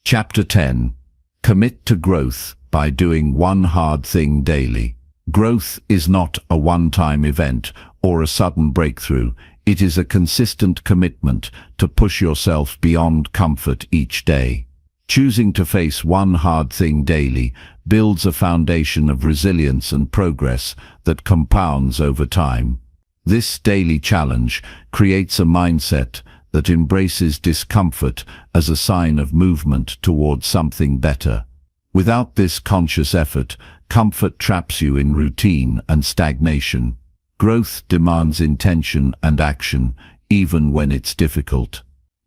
Chapter 10. Commit to growth by doing one hard thing daily. Growth is not a one-time event or a sudden breakthrough. It is a consistent commitment to push yourself beyond comfort each day. Choosing to face one hard thing daily builds a foundation of resilience and progress that compounds over time. This daily challenge creates a mindset that embraces discomfort as a sign of movement towards something better. Without this conscious effort, comfort traps you in routine and stagnation. Growth demands intention and action, even when it's difficult.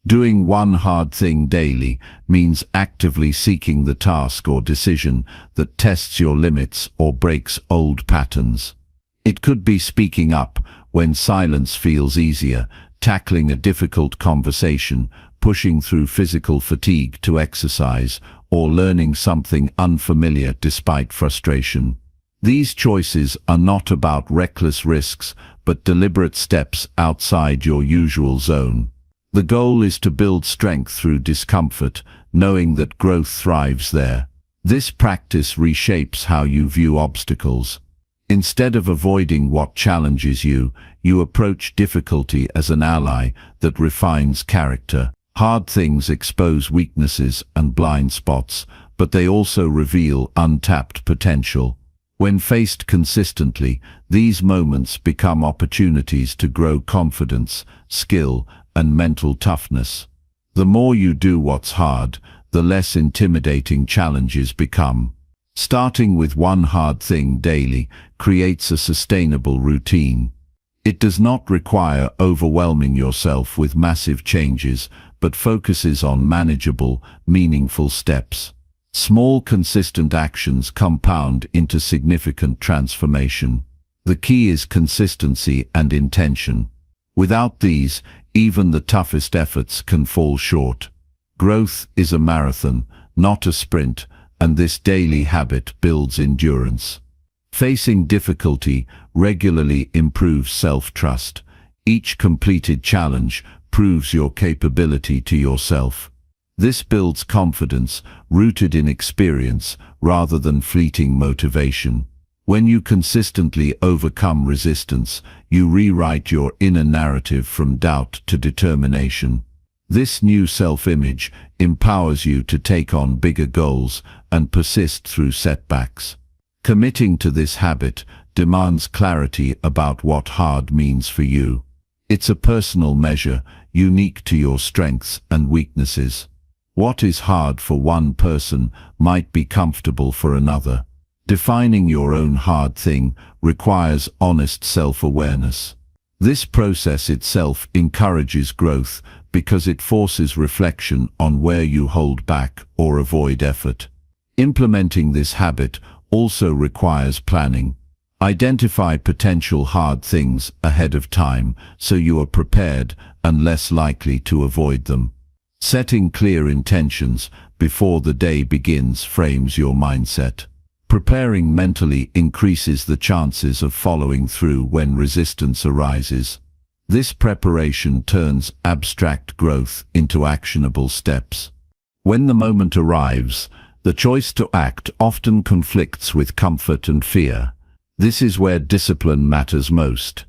Doing one hard thing daily means actively seeking the task or decision that tests your limits or breaks old patterns. It could be speaking up when silence feels easier, tackling a difficult conversation, pushing through physical fatigue to exercise, or learning something unfamiliar despite frustration. These choices are not about reckless risks, but deliberate steps outside your usual zone. The goal is to build strength through discomfort, knowing that growth thrives there. This practice reshapes how you view obstacles. Instead of avoiding what challenges you, you approach difficulty as an ally that refines character. Hard things expose weaknesses and blind spots, but they also reveal untapped potential. When faced consistently, these moments become opportunities to grow confidence, skill, and mental toughness. The more you do what's hard, the less intimidating challenges become. Starting with one hard thing daily creates a sustainable routine. It does not require overwhelming yourself with massive changes, but focuses on manageable, meaningful steps. Small, consistent actions compound into significant transformation. The key is consistency and intention. Without these, even the toughest efforts can fall short. Growth is a marathon, not a sprint, and this daily habit builds endurance. Facing difficulty regularly improves self-trust. Each completed challenge proves your capability to yourself. This builds confidence rooted in experience rather than fleeting motivation. When you consistently overcome resistance, you rewrite your inner narrative from doubt to determination. This new self-image empowers you to take on bigger goals and persist through setbacks. Committing to this habit demands clarity about what hard means for you. It's a personal measure, unique to your strengths and weaknesses. What is hard for one person might be comfortable for another. Defining your own hard thing requires honest self-awareness. This process itself encourages growth because it forces reflection on where you hold back or avoid effort. Implementing this habit also requires planning. Identify potential hard things ahead of time so you are prepared and less likely to avoid them. Setting clear intentions before the day begins frames your mindset. Preparing mentally increases the chances of following through when resistance arises. This preparation turns abstract growth into actionable steps. When the moment arrives, the choice to act often conflicts with comfort and fear. This is where discipline matters most.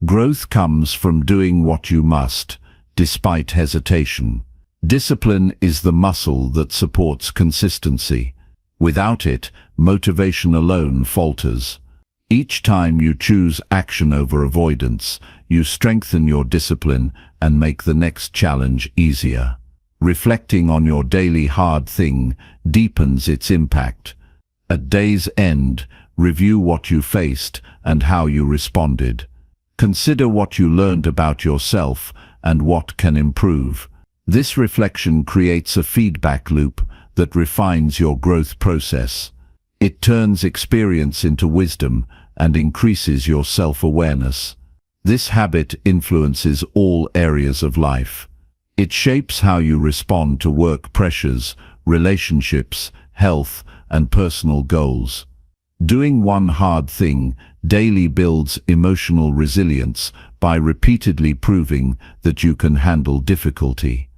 Growth comes from doing what you must, despite hesitation. Discipline is the muscle that supports consistency. Without it, motivation alone falters. Each time you choose action over avoidance, you strengthen your discipline and make the next challenge easier. Reflecting on your daily hard thing deepens its impact. At day's end, review what you faced and how you responded. Consider what you learned about yourself and what can improve. This reflection creates a feedback loop that refines your growth process. It turns experience into wisdom and increases your self-awareness. This habit influences all areas of life. It shapes how you respond to work pressures, relationships, health, and personal goals. Doing one hard thing daily builds emotional resilience by repeatedly proving that you can handle difficulty.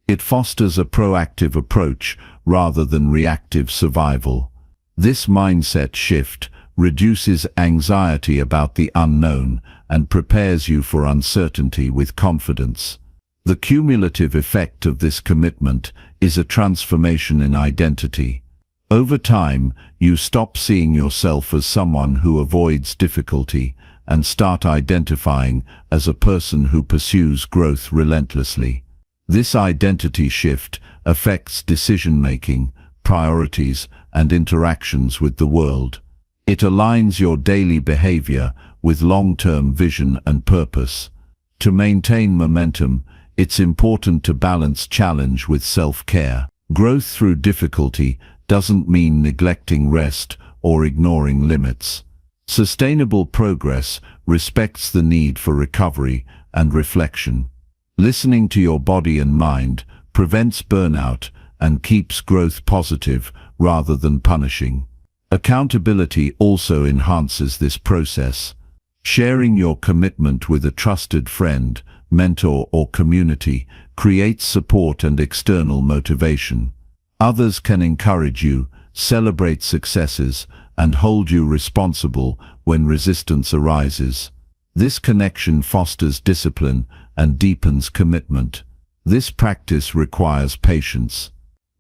It fosters a proactive approach rather than reactive survival. This mindset shift reduces anxiety about the unknown and prepares you for uncertainty with confidence. The cumulative effect of this commitment is a transformation in identity. Over time, you stop seeing yourself as someone who avoids difficulty and start identifying as a person who pursues growth relentlessly. This identity shift affects decision-making, priorities, and interactions with the world. It aligns your daily behavior with long-term vision and purpose. To maintain momentum, it's important to balance challenge with self-care. Growth through difficulty doesn't mean neglecting rest or ignoring limits. Sustainable progress respects the need for recovery and reflection. Listening to your body and mind prevents burnout and keeps growth positive rather than punishing. Accountability also enhances this process. Sharing your commitment with a trusted friend, mentor, or community creates support and external motivation. Others can encourage you, celebrate successes, and hold you responsible when resistance arises. This connection fosters discipline and deepens commitment. This practice requires patience.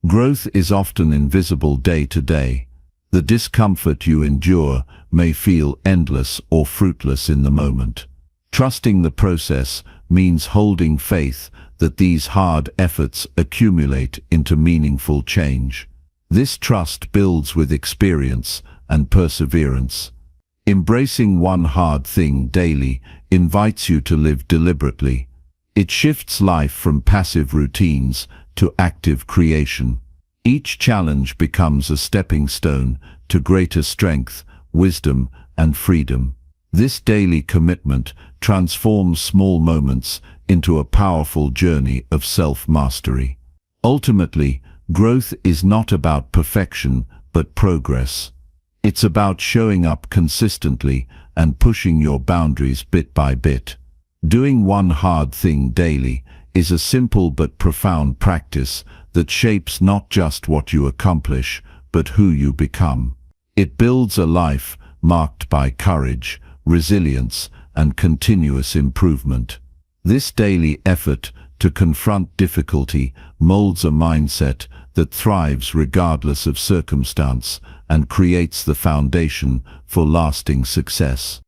Growth is often invisible day to day. The discomfort you endure may feel endless or fruitless in the moment. Trusting the process means holding faith that these hard efforts accumulate into meaningful change. This trust builds with experience and perseverance. Embracing one hard thing daily invites you to live deliberately. It shifts life from passive routines to active creation. Each challenge becomes a stepping stone to greater strength, wisdom, and freedom. This daily commitment transforms small moments into a powerful journey of self-mastery. Ultimately, growth is not about perfection, but progress. It's about showing up consistently and pushing your boundaries bit by bit. Doing one hard thing daily is a simple but profound practice that shapes not just what you accomplish, but who you become. It builds a life marked by courage, resilience, and continuous improvement. This daily effort to confront difficulty molds a mindset that thrives regardless of circumstance and creates the foundation for lasting success.